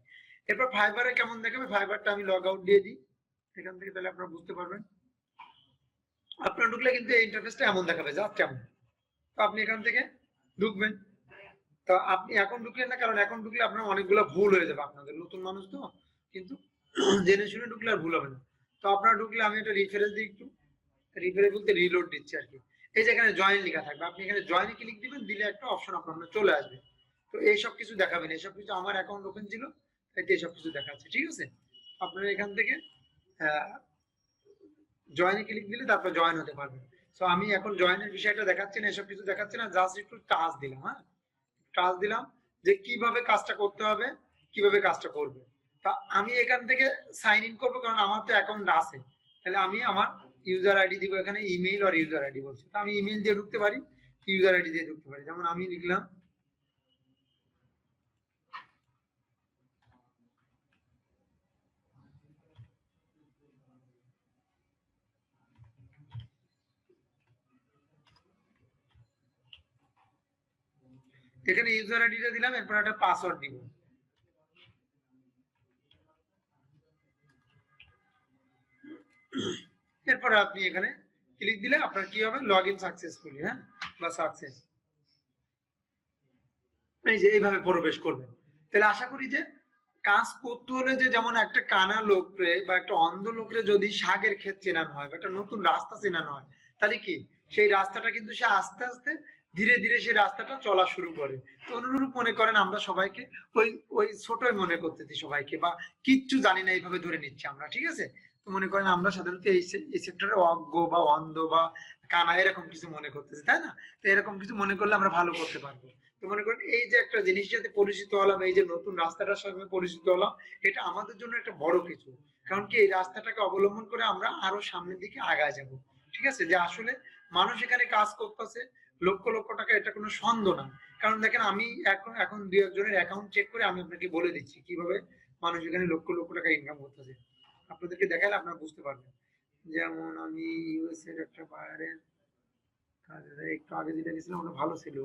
Speaker 1: এরপর ফাইবারে কেমন দেখাবে, ফাইবারটা আমি লগ আউট দিয়ে দিই এখান থেকে, তাহলে আপনারা বুঝতে পারবেন। আপনারা ঢুকলে কিন্তু এই ইন্টারফেসটা এমন দেখাবে, জাস্ট এমন। তো আপনি এখান থেকে ঢুকবেন। তো আপনি এখন ঢুকলেন না, কারণ এখন ঢুকলে আপনার অনেকগুলো ভুল হয়ে যাবে, আপনাদের নতুন মানুষ তো, কিন্তু জেনে শুনে ঢুকলে আর ভুল হবে না। তো আপনারা ঢুকলে আমি একটা রিফারেন্স দিই, একটু রিফারেন্স বলতে রিলোড দিচ্ছি আর কি। এই যে এখানে জয়েন লেখা থাকবে, আপনি এখানে জয়েনে ক্লিক দিবেন, দিলে একটা অপশন আপনার চলে আসবে। তো এইসব কিছু দেখাবেন, এইসব কিছু আমার অ্যাকাউন্ট ওপেন ছিল, তাই এইসব কিছু দেখাচ্ছে। ঠিক আছে, আপনারা এখান থেকে জয়েনে ক্লিক দিলে তারপর জয়েন হতে পারবেন। তো আমি এখন জয়েনের বিষয়টা দেখাচ্ছি না, এসব কিছু দেখাচ্ছি না, জাস্ট একটু টাচ দিলাম। হ্যাঁ, টাচ দিলাম যে কিভাবে কাজটা করতে হবে, কিভাবে কাজটা করবে। তা আমি এখান থেকে সাইন ইন করবো, কারণ আমার তো অ্যাকাউন্ট আছে। তাহলে আমি আমার ইউজার আইডি দিব এখানে, ইমেইল আর ইউজার আইডি বলছে, তো আমি ইমেইল দিয়ে ঢুকতে পারি, ইউজার আইডি দিয়ে ঢুকতে পারি। যেমন আমি লিখলাম এখানে ইউজার আইডিটা দিলাম, এরপর একটা পাসওয়ার্ড দিব। এরপর আপনি এখানে ক্লিক দিলে আপনার কি হবে, লগ ইন সাকসেসফুলি, হ্যাঁ, বা সাকসেস। এই যে এইভাবে প্রবেশ করবেন। তাহলে আশা করি যে কাজ করতে হলে যে যেমন একটা কানা লোকরে বা একটা অন্ধ লোকরে যদি শাকের ক্ষেত চেনানো হয় বা একটা নতুন রাস্তা চেনানো হয়, তাহলে কি সেই রাস্তাটা কিন্তু সে আস্তে আস্তে ধীরে ধীরে সেই রাস্তাটা চলা শুরু করে। তো অনুরূপ মনে করেন আমরা সবাইকে ওই ওই ছোটই মনে করতেছি সবাইকে, বা কিচ্ছু জানি না এইভাবে ধরে নিচ্ছি আমরা, ঠিক আছে। তো মনে করেন আমরা সাধারণত এই সেক্টরে অজ্ঞ বা অন্ধ বা কানা এরকম কিছু মনে করতেছি, তাই না? তো এরকম কিছু মনে করলে আমরা ভালো করতে পারবো। তো মনে করেন এই যে একটা জিনিস সাথে পরিচিত হলাম, এই যে নতুন রাস্তাটার সাথে পরিচিত হলাম, এটা আমাদের জন্য একটা বড় কিছু। কারণ কি এই রাস্তাটাকে অবলম্বন করে আমরা আরো সামনের দিকে আগায় যাব, ঠিক আছে। যে আসলে মানুষ এখানে কাজ করতেছে লক্ষ লক্ষ টাকা, এটা কোনো সন্দেহ না। কারণ দেখেন আমি এখন দুই একজনের অ্যাকাউন্ট চেক করে আমি আপনাকে বলে দিচ্ছি কিভাবে মানুষ এখানে লক্ষ লক্ষ টাকা ইনকাম করতেছে। আপনাদেরকে দেখালে আপনারা বুঝতে পারবেন। যেমন আমি ইউএস এর একটা বায়ারের একটু আগে যেটা গেছিলাম ওটা ভালো ছিল,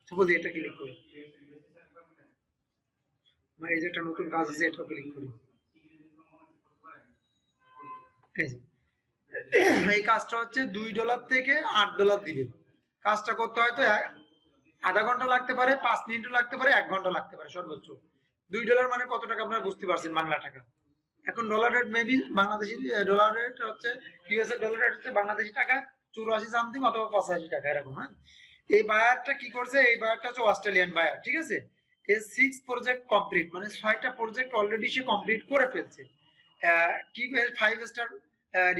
Speaker 1: সাপোজ এটা ক্লিক করি, এই যে একটা নতুন কাজ আছে এটা ক্লিক করি, এই কাজটা হচ্ছে $2 থেকে $8 দিবে। কাজটা করতে হয়তো আধা ঘন্টা লাগতে পারে, 5 মিনিটও লাগতে পারে, 1 ঘন্টা লাগতে পারে সর্বোচ্চ। $2 মানে কত টাকা আপনারা বুঝতে পারছেন বাংলা টাকা। এখন dollar rate maybe Bangladeshi dollar rate হচ্ছে, ইউএসএ ডলার রেট হচ্ছে বাংলাদেশি টাকা 84 সামথিং অথবা 85 টাকা এরকম, হ্যাঁ। এই বায়ারটা কি করছে, এই বায়ারটা হচ্ছে অস্ট্রেলিয়ান বায়ার, ঠিক আছে। এর 6 প্রজেক্ট কমপ্লিট, মানে 6টা প্রজেক্ট অলরেডি সে কমপ্লিট করে ফেলছে। কি 5 স্টার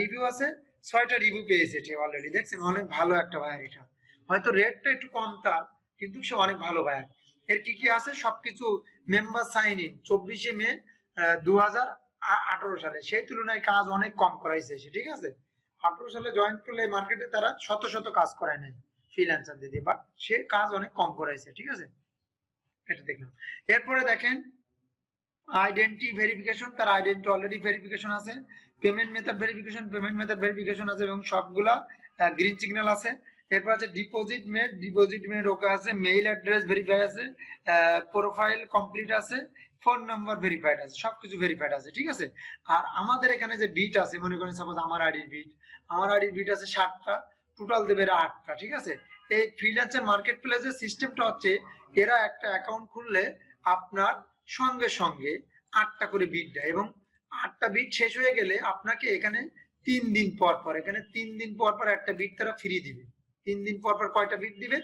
Speaker 1: রিভিউ আছে, 6টা রিভিউ পেয়েছে সে অলরেডি, দেখছেন অনেক ভালো একটা বায়ার। এটা হয়তো রেটটা একটু কম তার, কিন্তু সে অনেক ভালো বায়ার। এর কি কি আছে সবকিছু, মেম্বার সাইন ইন 24 মে 2018 সালে, সেই তুলনায় কাজ অনেক কম করাইছে সে, ঠিক আছে। 18 সালে জয়েন করলে মার্কেটে তারা শত শত কাজ করায় নাই ফ্রিল্যান্সার দিয়ে, বাট সে কাজ অনেক কম করাইছে, ঠিক আছে। এটা দেখলাম। এরপরে দেখেন আইডেন্টি ভেরিফিকেশন, তার আইডেন্টি অলরেডি ভেরিফিকেশন আছে। পেমেন্ট মেথড ভেরিফিকেশন আছে এবং সবগুলা গ্রিন সিগন্যাল আছে। এরপর আছে ডিপোজিট মেড ওকে আছে, মেইল অ্যাড্রেস ভেরিফাই আছে, প্রোফাইল কমপ্লিট আছে, ফোন নাম্বার ভেরিফাইড আছে, সবকিছু ভেরিফাইড আছে, ঠিক আছে। আর আমাদের এখানে যে বিট আছে, মনে করেন সাপোজ আমার আইডির বিট আছে 7টা, টোটাল দেবে 8টা, ঠিক আছে। এই ফ্রিল্যান্সার মার্কেট প্লেসের সিস্টেমটা হচ্ছে এরা একটা অ্যাকাউন্ট খুললে আপনার সঙ্গে সঙ্গে 8টা করে বিট দেয়, এবং 8টা বিট শেষ হয়ে গেলে আপনাকে এখানে 3 দিন পর পর, এখানে 3 দিন পর পর একটা বিট তারা ফ্রি দিবে। 3 দিন পর পর কয়টা বিট দিবে,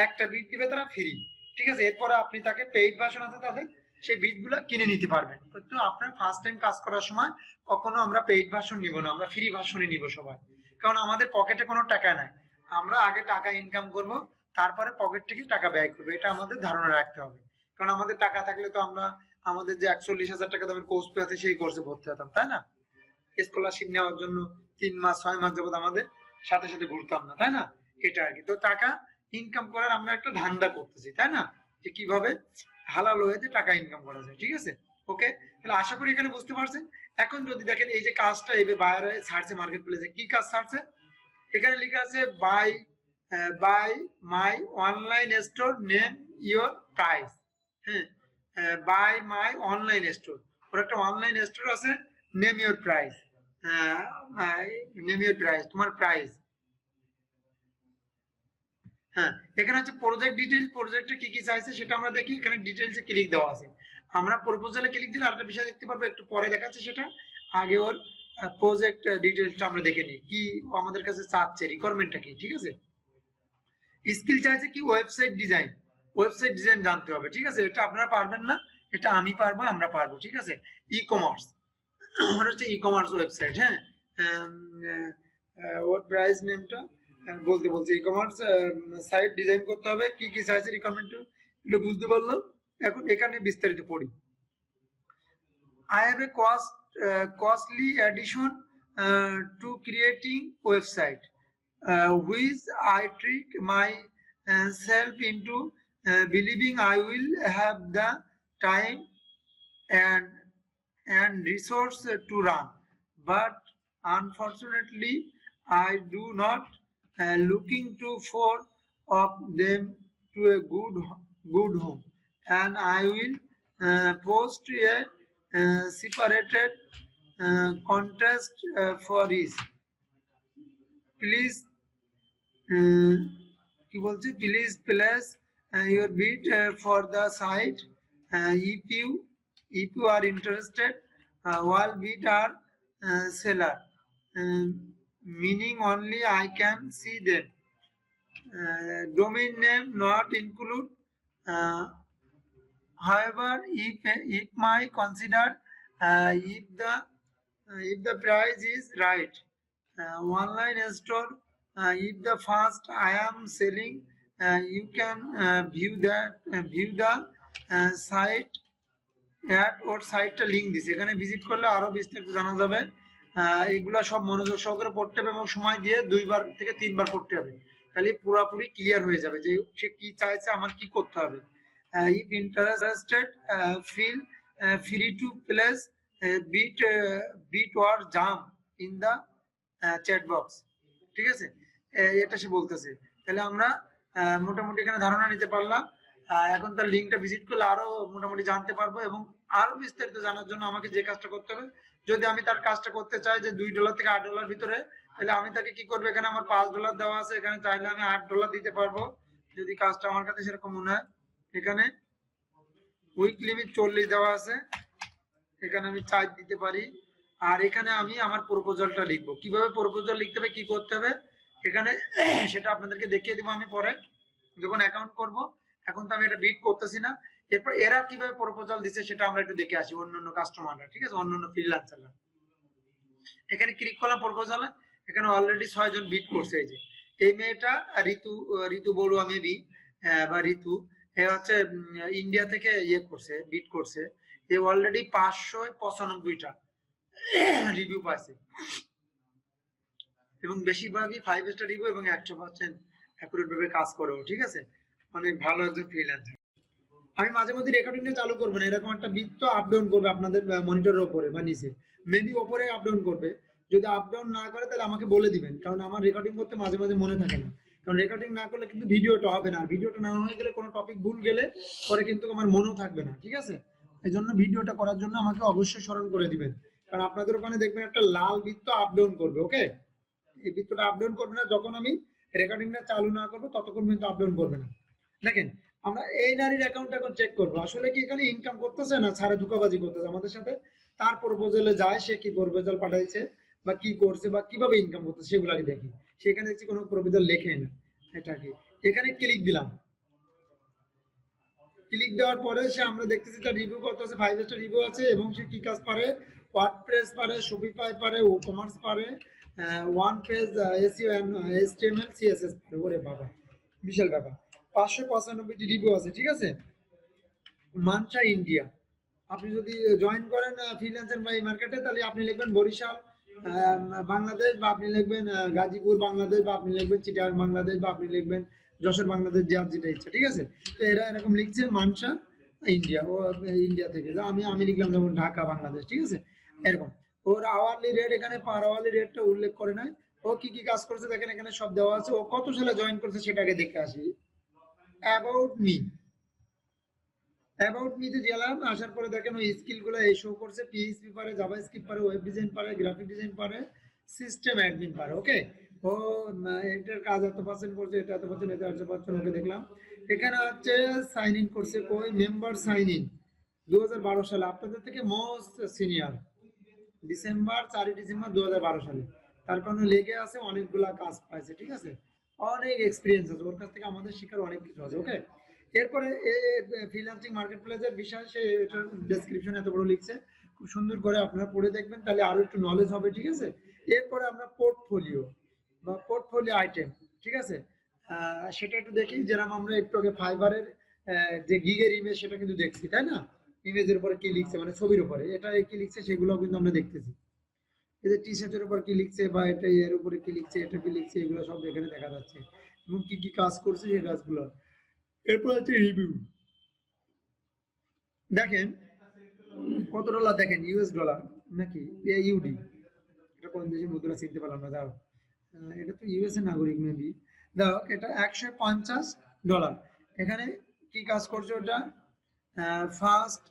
Speaker 1: একটা বিট দিবে তারা ফ্রি, ঠিক আছে। এরপরে আপনি তাকে পেইড ভার্সন আছে তাদের, সেই বিট গুলা কিনে নিতে পারবেন। কিন্তু আপনার ফার্স্ট টাইম কাজ করার সময় কখনো আমরা পেইড ভার্সন নিব না, আমরা ফ্রি ভার্সনই নিব সবাই। কারণ আমাদের পকেটে কোনো টাকা নাই, আমরা আগে টাকা ইনকাম করব, তারপরে পকেট থেকে টাকা ব্যয় করবো, এটা আমাদের ধারণা রাখতে হবে। কারণ আমাদের টাকা থাকলে তো আমরা আমাদের যে 41,000 টাকা দামের কোর্স পেতে সেই কোর্সে ভর্তি হতাম, তাই না। স্কলারশিপ নেওয়ার জন্য 3 মাস 6 মাস যাবত আমাদের সাথে সাথে ঘুরতাম না, তাই না। এটা আর কি। তো টাকা ইনকাম করার আমরা একটা ধান্দা করতেছি, তাই না, যে কিভাবে হালাল ওয়েতে টাকা ইনকাম করা যায়, ঠিক আছে। ওকে, তাহলে আশা করি এখানে বুঝতে পারছেন। এখন যদি দেখেন এই যে কাজটা এই বায়ার সার্চে মার্কেট প্লেসে কি কাজ সার্চে, এখানে লেখা আছে buy my online store name your price, হ্যাঁ, বাই মাই অনলাইন স্টোর, ওর একটা অনলাইন স্টোর আছে, নেম ইওর প্রাইস, তোমার প্রাইস। হ্যাঁ, এখানে হচ্ছে প্রজেক্ট ডিটেইলস, প্রজেক্টে কি কি চাইছে সেটা আমরা দেখি। এখানে ডিটেইলসে ক্লিক দেওয়া আছে, আমরা প্রপোজালে ক্লিক দিলে আরেকটা বিষয় দেখতে পারবো, একটু পরে দেখাচ্ছে সেটা। আগে ওর প্রজেক্ট ডিটেইলসটা আমরা দেখে নিই, কি আমাদের কাছে চাচ্ছে, রিকোয়ারমেন্টটা কি, ঠিক আছে। স্কিল চাইছে কি, ওয়েবসাইট ডিজাইন জানতে হবে, ঠিক আছে। এটা আপনারা পারবেন না, এটা আমি পারবো, আমরা পারবো, ঠিক আছে। ই কমার্স, আমার হচ্ছে ই কমার্স ওয়েবসাইট, হ্যাঁ। ওর প্রাইস নেমটা বলতে ই কমার্স সাইট ডিজাইন করতে হবে, কি কি চাইছে রিকোয়ারমেন্ট, এটা বুঝতে পারলাম। এখন এখানে বিস্তারিত পড়ি। I have a costly addition to creating website, which I trick myself into believing I will have the time and resource to run, but unfortunately I do not looking to four of them to a good home, and I will post a separated contest for is please কি বলছে please place your bid for the site if you are interested, while bid are seller, uh, meaning only I can see them, domain name not include, uh, however if my consider, if the price is right, online store, if the first I am selling, you can view the site at ওর সাইটটা link দিছে, এখানে visit করলে আরো বিস্তারিত জানা যাবে। এগুলা সব মনোযোগ সহকারে পড়তে হবে এবং সময় দিয়ে 2 থেকে 3 বার পড়তে হবে, তাহলে পুরোপুরি ক্লিয়ার হয়ে যাবে যে সে কি চাইছে, আমার কি করতে হবে। if interested, feel free to place bit or jump in the chat box, ঠিক আছে। এটা সে বলতেছে, তাহলে আমরা মোটামুটি এখানে ধারণা নিতে পারলাম। এখন তার লিঙ্কটা ভিজিট করলে আরো মোটামুটি জানতে পারবো, এবং আরো বিস্তারিত জানার জন্য আমাকে যে কাজটা করতে হবে, যদি আমি তার কাজটা করতে চাই যে $2 থেকে $8 ভিতরে, তাহলে আমি তাকে কি করবো, এখানে আমার $5 দেওয়া আছে, এখানে চাইলে আমি $8 দিতে পারবো যদি কাজটা আমার কাছে সেরকম মনে হয়। এখানে উইক লিমিট 40 দেওয়া আছে, এখানে আমি 4 দিতে পারি। আর এখানে আমি আমার প্রপোজালটা লিখবো, কিভাবে প্রপোজাল লিখতে হবে, কি করতে হবে এখানে সেটা আপনাদেরকে দেখিয়ে দিব আমি পরে যখন অ্যাকাউন্ট করব। এখন তো আমি এটা বিট করতেছি না। এরপর এরা কিভাবে প্রপোজাল দিচ্ছে সেটা আমরা একটু দেখে আসি, অন্যান্য কাস্টমাররা, ঠিক আছে, অন্যান্য ফ্রিল্যান্সাররা। এখানে ক্লিক করলাম প্রপোজালে, এখানে অলরেডি 6 জন বিট করছে। এই যে এই মেয়েটা ঋতু বড়ুয়া মেবি, বা ঋতু, এ হচ্ছে ইন্ডিয়া থেকে করছে, বিট করছে। এ অলরেডি 595টা রিভিউ পাইছে, এবং বেশিরভাগই 5 স্টার রিভিউ এবং 100% অ্যাকুরেট ভাবে কাজ করে, ঠিক আছে, অনেক ভালো একজন ফ্রিল্যান্সার। আমি মাঝে মধ্যে রেকর্ডিং নিয়ে চালু করব না, এরকম একটা বৃত্ত আপ ডাউন করবে আপনাদের মনিটরের উপরে বা নিচে, মেবি উপরে আপ ডাউন করবে। যদি আপ ডাউন না করে তাহলে আমাকে বলে দিবেন, কারণ আমার রেকর্ডিং করতে মাঝে মাঝে মনে থাকে না, কারণ রেকর্ডিং না করলে কিন্তু ভিডিওটা হবে না। ভিডিওটা না হয়ে গেলে কোনো টপিক ভুল গেলে পরে কিন্তু আমার মনেও থাকবে না, ঠিক আছে। এই জন্য ভিডিওটা করার জন্য আমাকে অবশ্যই স্মরণ করে দিবেন, কারণ আপনাদের ওখানে দেখবেন একটা লাল বৃত্ত আপ ডাউন করবে, ওকে। এই বৃত্তটা আপ ডাউন করবে না যখন আমি রেকর্ডিংটা চালু না করবো, ততক্ষণ কিন্তু আপ ডাউন করবে না। দেখেন আমরা এই নারীর অ্যাকাউন্ট এখন চেক করবো, আসলে কি এখানে ইনকাম করতেছে না ছাড়া ধোঁকাবাজি করতেছে আমাদের সাথে। তার প্রপোজালে যায়, সে কি প্রপোজাল পাঠাইছে বা কি করছে বা কিভাবে ইনকাম করতেছে সেগুলো আগে দেখি। সেখানে দেখছি কোনো প্রপোজাল লেখে না, এটা কি। এখানে ক্লিক দিলাম, ক্লিক দেওয়ার পরে সে আমরা দেখতেছি তার রিভিউ কত আছে, 5 স্টার রিভিউ আছে, এবং সে কি কাজ পারে, ওয়ার্ডপ্রেস পারে, শপিফাই পারে, ও কমার্স পারে, one page SEO and HTML CSS পারে। ওরে বাবা, বিশাল ব্যাপার। 595টি রিভিউ আছে, ঠিক আছে। মানসা ইন্ডিয়া, আপনি যদি জয়েন করেন ফ্রিল্যান্সার বা এই মার্কেটে, তাহলে আপনি লিখবেন বরিশাল বাংলাদেশ, বা আপনি লিখবেন গাজীপুর বাংলাদেশ, বা আপনি লিখবেন চিটাগাং বাংলাদেশ, বা আপনি লিখবেন যশোর বাংলাদেশ, যার যেটা ইচ্ছা, ঠিক আছে। তো এরা এরকম লিখছে মানসা ইন্ডিয়া, ও ইন্ডিয়া থেকে। আমি লিখলাম যেমন ঢাকা বাংলাদেশ, ঠিক আছে, এরকম। ওর আওয়ারলি রেট এখানে পার আওয়ারলি রেটটা উল্লেখ করে নাই। ও কি কি কাজ করছে দেখেন, এখানে সব দেওয়া আছে। ও কত সালে জয়েন করছে সেটাকে দেখে আসি। অ্যাবাউট মি, অ্যাবাউট মিতে গেলাম, আসার পরে দেখেন ওই স্কিলগুলো এই শো করছে। পিএইচপি পারে, জাভাস্ক্রিপ্ট পারে, ওয়েব ডিজাইন পারে, গ্রাফিক ডিজাইন পারে, সিস্টেম অ্যাডমিন পারে, ওকে। ও এটার কাজ এত পার্সেন্ট করছে, এটা এত পার্সেন্ট, এটা 100%, ওকে দেখলাম। এখানে হচ্ছে সাইন ইন করছে, কই মেম্বার সাইন ইন 2012 সালে, আপনাদের থেকে মোস্ট সিনিয়র, ডিসেম্বর 4 ডিসেম্বর 2012 সালে। তার কারণে লেগে আছে, অনেকগুলা কাজ পাইছে, ঠিক আছে, অনেক এক্সপিরিয়েন্স আছে ওর কাছ থেকে, আমাদের শিকার অনেক কিছু আছে, ওকে। এরপরে ফ্রিল্যান্সিং মার্কেট প্লেসের বিষয় সে এটার ডেসক্রিপশন এত বড় লিখছে, খুব সুন্দর করে আপনারা পড়ে দেখবেন, তাহলে আরো একটু নলেজ হবে, ঠিক আছে। এরপরে আমরা পোর্টফোলিও বা পোর্টফোলিও আইটেম, ঠিক আছে, সেটা একটু দেখি। যেরকম আমরা একটু আগে ফাইবারের যে গিগের ইমেজ সেটা কিন্তু দেখছি, তাই না, ইমেজের উপরে কি লিখছে, মানে ছবির উপরে এটা কি লিখছে সেগুলো কিন্তু আমরা দেখতেছি। এই যে টি শার্টের উপর কি লিখছে বা এটা এর উপরে কি লিখছে, এটা কি লিখছে, এগুলো সব এখানে দেখা যাচ্ছে এবং কি কি কাজ করছে সেই কাজগুলো। এরপর হচ্ছে রিভিউ। দেখেন কত ডলার, দেখেন ইউএস ডলার নাকি ইউডি, এটা কোন দেশের মুদ্রা চিনতে পারলাম না, দাও এটা তো ইউএসএ নাগরিক মেবি। দাও এটা $150। এখানে কি কাজ করছে ওটা, ফাস্ট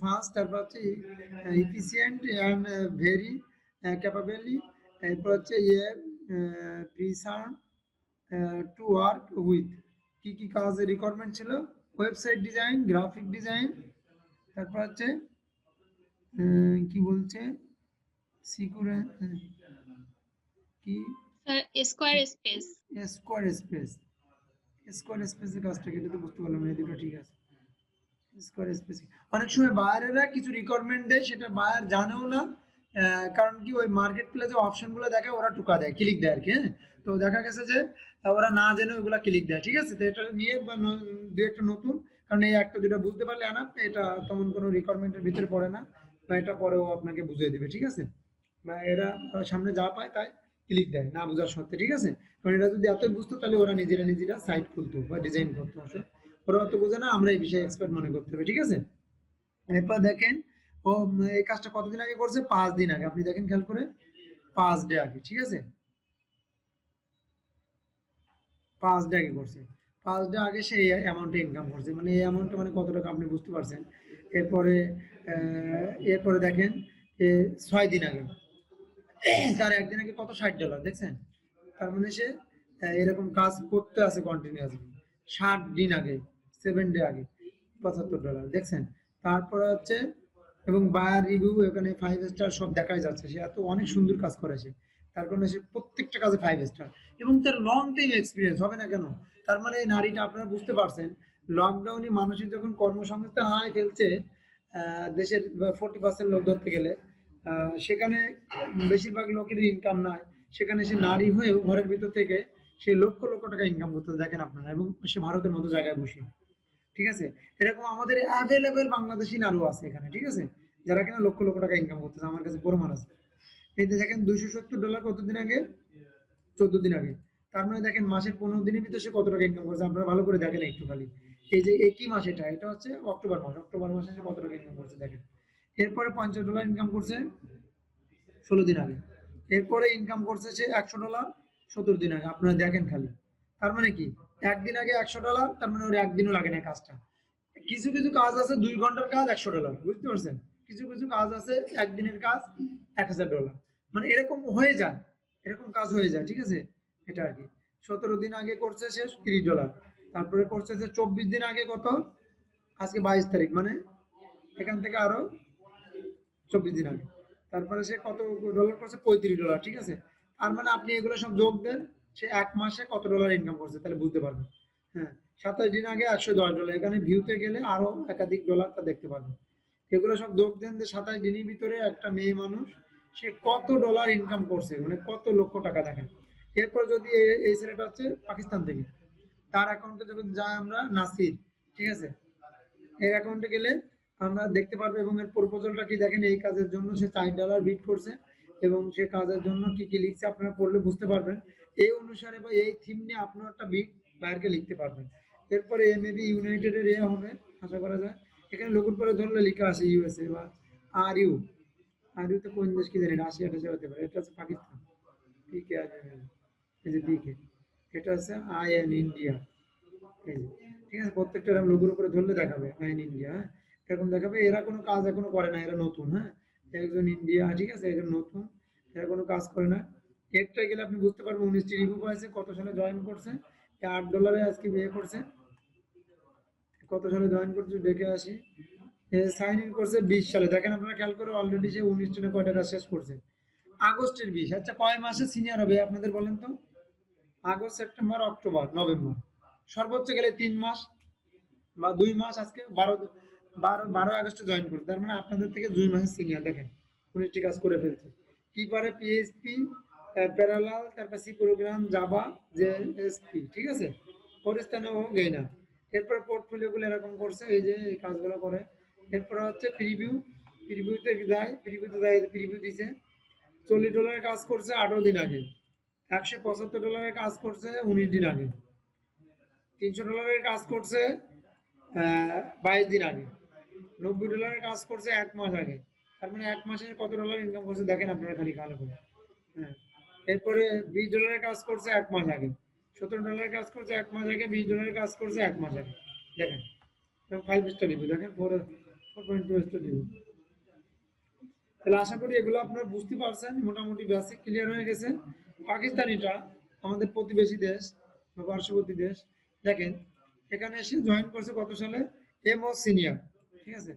Speaker 1: ফাস্ট, তারপর হচ্ছে ইফিসিয়েন্ট অ্যান্ড ভেরি ক্যাপাবেলি, এরপর হচ্ছে প্রিসার্ভ টু ওয়ার্ক উইথ। কি কি কাজের রিকোয়ারমেন্ট ছিল, ওয়েবসাইট ডিজাইন, গ্রাফিক ডিজাইন, তারপর হচ্ছে কি বলছে সিকিউর কি
Speaker 3: square space.
Speaker 1: Square space, square স্পেসের কাজটা এটা তো বুঝতে পারলাম না, এই দুটো ঠিক আছে। স্কোয়ার স্পেস অনেক সময় বায়ারেরা কিছু রিকোয়ারমেন্ট দেয়, সেটা বায়ার জানেও না, কারণ কি ওই মার্কেট প্লেসে অপশন গুলো দেখে ওরা টুকা দেয়, ক্লিক দেয় আর কি, হ্যাঁ। তো দেখা গেছে যে ওরা না জেনে ওগুলা ক্লিক দেয়, ঠিক আছে। তো এটা নিয়ে দু একটা নতুন, কারণ এই একটা দুটো বুঝতে পারলে না, এটা তেমন কোনো রিকোয়ারমেন্টের ভিতরে পড়ে না, বা এটা পরেও আপনাকে বুঝিয়ে দেবে, ঠিক আছে। বা এরা সামনে যা পায় তাই ক্লিক দেয় না বোঝার সত্ত্বে, ঠিক আছে। কারণ এটা যদি এতই বুঝতো তাহলে ওরা নিজেরা সাইট খুলতো বা ডিজাইন করতো, আসলে ওরা অত বোঝে না, আমরা এই বিষয়ে এক্সপার্ট মনে করতে হবে, ঠিক আছে। এরপর দেখেন ও এই কাজটা কতদিন আগে করছে, 5 দিন আগে, আপনি দেখেন খেয়াল করে 5 ডে আগে, ঠিক আছে, 5 ডে আগে করছে। 5 ডে আগে সে অ্যামাউন্টে ইনকাম করছে, মানে এই অ্যামাউন্টটা মানে কত টাকা আপনি বুঝতে পারছেন। এরপরে এরপরে দেখেন 6 দিন আগে, তার একদিন আগে কত, $60 দেখছেন। তার মানে সে এরকম কাজ করতে আছে কন্টিনিউয়াসলি। 60 দিন আগে, 7 ডে আগে $75 দেখছেন। তারপরে হচ্ছে এবং বায়ার রিভিউ এখানে 5 স্টার সব দেখাই যাচ্ছে, সে এত অনেক সুন্দর কাজ করেছে, তার কারণে সে প্রত্যেকটা কাজে 5 স্টার এবং তার লং টাইম এক্সপিরিয়েন্স হবে না কেন। তার মানে এই নারীটা আপনারা বুঝতে পারছেন, লকডাউনে মানুষের যখন কর্মসংস্থান হারায় ফেলছে, দেশের 40% লোক ধরতে গেলে, সেখানে বেশিরভাগ লোকের ইনকাম নাই, সেখানে সে নারী হয়েও ঘরের ভিতর থেকে সে লক্ষ লক্ষ টাকা ইনকাম করতে দেখেন আপনারা, এবং সে ভারতের মতো জায়গায় বসে, ঠিক আছে। এরকম আমাদের অ্যাভেলেবেল বাংলাদেশি নারীও আছে এখানে, ঠিক আছে, যারা কিনা লক্ষ লক্ষ টাকা ইনকাম করতেছে, আমার কাছে প্রমাণ আছে। এই যে দেখেন $270 কতদিন আগে, 14 দিন আগে। তার মানে দেখেন মাসের 15 দিনের ভিতরে সে কত টাকা ইনকাম করছে, আপনারা ভালো করে দেখেন একটু খালি। এই যে একই মাস, এটা হচ্ছে অক্টোবর মাস, অক্টোবর মাসে সে কত টাকা ইনকাম করছে দেখেন। এরপরে $50 ইনকাম করছে 16 দিন আগে। এরপরে ইনকাম করছে সে $100 17 দিন আগে, আপনারা দেখেন খালি। তার মানে কি, একদিন আগে $100, তার মানে ওর একদিনও লাগে না কাজটা। কিছু কিছু কাজ আছে 2 ঘন্টার কাজ $100, বুঝতে পারছেন। কিছু কিছু কাজ আছে একদিনের কাজ $1000, মানে এরকম হয়ে যায়, এরকম কাজ হয়ে যায়, ঠিক আছে। এটা আর কি 17 দিন আগে করছে সে $30। তারপরে করছে যে 24 দিন আগে কত, আজকে 22 তারিখ, মানে এখান থেকে আরো 24 দিন আগে, তারপরে সে কত ডলার করছে, $35, ঠিক আছে। তার মানে আপনি এগুলো সব যোগ দেন, সে 1 মাসে কত ডলার ইনকাম করছে তাহলে বুঝতে পারবেন। হ্যাঁ, 27 দিন আগে $110, এখানে ভিউতে গেলে আরো একাধিক ডলার তা দেখতে পারবেন। এগুলো সব যোগ দেন যে 27 দিনের ভিতরে একটা মেয়ে মানুষ সে কত ডলার ইনকাম করছে, মানে কত লক্ষ টাকা দেখেন। এরপর যদি এই ছেলেটা হচ্ছে পাকিস্তান থেকে, তার অ্যাকাউন্টে যখন যায় আমরা নাসির, ঠিক আছে, এর অ্যাকাউন্টে গেলে আমরা দেখতে পারবো, এবং এর প্রপোজালটা কি দেখেন, এই কাজের জন্য সে $4 বিড করছে, এবং সে কাজের জন্য কি কি লিখছে আপনারা পড়লে বুঝতে পারবেন। এই অনুসারে বা এই থিম নিয়ে আপনার একটা বিড বাইরকে লিখতে পারবেন। এরপরে এ মেবি ইউনাইটেড এর এ হবে আশা করা যায়। এখানে লোকের পরে ধরলে লেখা আছে ইউএসএ বা আর ইউ, আর ইউ তো কোন দেশ কি জানি, রাশিয়া টাশিয়া হতে পারে, এটা হচ্ছে পাকিস্তান, ঠিক আছে। এই যে দিকে এটা হচ্ছে আই এন ইন্ডিয়া, এই যে, ঠিক আছে। প্রত্যেকটা এরকম লোগোর উপরে ধরলে দেখাবে আই এন ইন্ডিয়া, হ্যাঁ, এরকম দেখাবে। এরা কোনো কাজ এখনো করে না, এরা নতুন, হ্যাঁ, একজন ইন্ডিয়া, ঠিক আছে, একজন নতুন, এরা কোনো কাজ করে না। এরটা গেলে আপনি বুঝতে পারবেন 19টি রিভিউ পাইছে, কত সালে জয়েন করছে, $8 আজকে বিয়ে করছে, কত সালে জয়েন করছে দেখে আসি। সাইন ইন করছে 20 সালে, দেখেন আপনারা খেয়াল করে, অলরেডি সে 19 কয়টা কাজ শেষ করছে, আগস্টের 20। আচ্ছা কয় মাসে সিনিয়র হবে আপনাদের বলেন তো, আগস্ট সেপ্টেম্বর অক্টোবর নভেম্বর, সর্বোচ্চ গেলে 3 মাস বা 2 মাস। আজকে 12 আগস্টে জয়েন করছে, তার মানে আপনাদের থেকে 2 মাসের সিনিয়র, দেখেন 19টি কাজ করে ফেলছে। কি পারে, পিএইচপি, প্যারালাল, তারপর সি প্রোগ্রাম, জাভা, জেএসপি, ঠিক আছে, পরিস্থানে ও গেইনার। এরপর পোর্টফোলিও গুলো এরকম করছে, এই যে এই কাজগুলো করে। এরপর হচ্ছে প্রিভিউতে যায়, প্রিভিউ দিছে, $40 কাজ করছে 18 দিন আগে, $175 কাজ করছে 19 দিন আগে, $300 কাজ করছে 22 দিন আগে, $90 কাজ করছে 1 মাস আগে। তার মানে 1 মাসে কত ডলার ইনকাম করছে দেখেন আপনারা খালি ভালো করে। হ্যাঁ, এরপরে $20 কাজ করছে 1 মাস আগে, $17 কাজ করছে 1 মাস আগে, $20 কাজ করছে 1 মাস আগে। দেখেন 5 স্টার রিভিউ, দেখেন 4.2 স্টার রিভিউ। তাহলে আশা করি এগুলো আপনারা বুঝতে পারছেন, মোটামুটি বেসিক ক্লিয়ার হয়ে গেছে। পাকিস্তানিটা আমাদের প্রতিবেশী দেশ বা পার্শ্ববর্তী দেশ, দেখেন এখানে এসে জয়েন করছে কত সালে, এমও সিনিয়র, ঠিক আছে,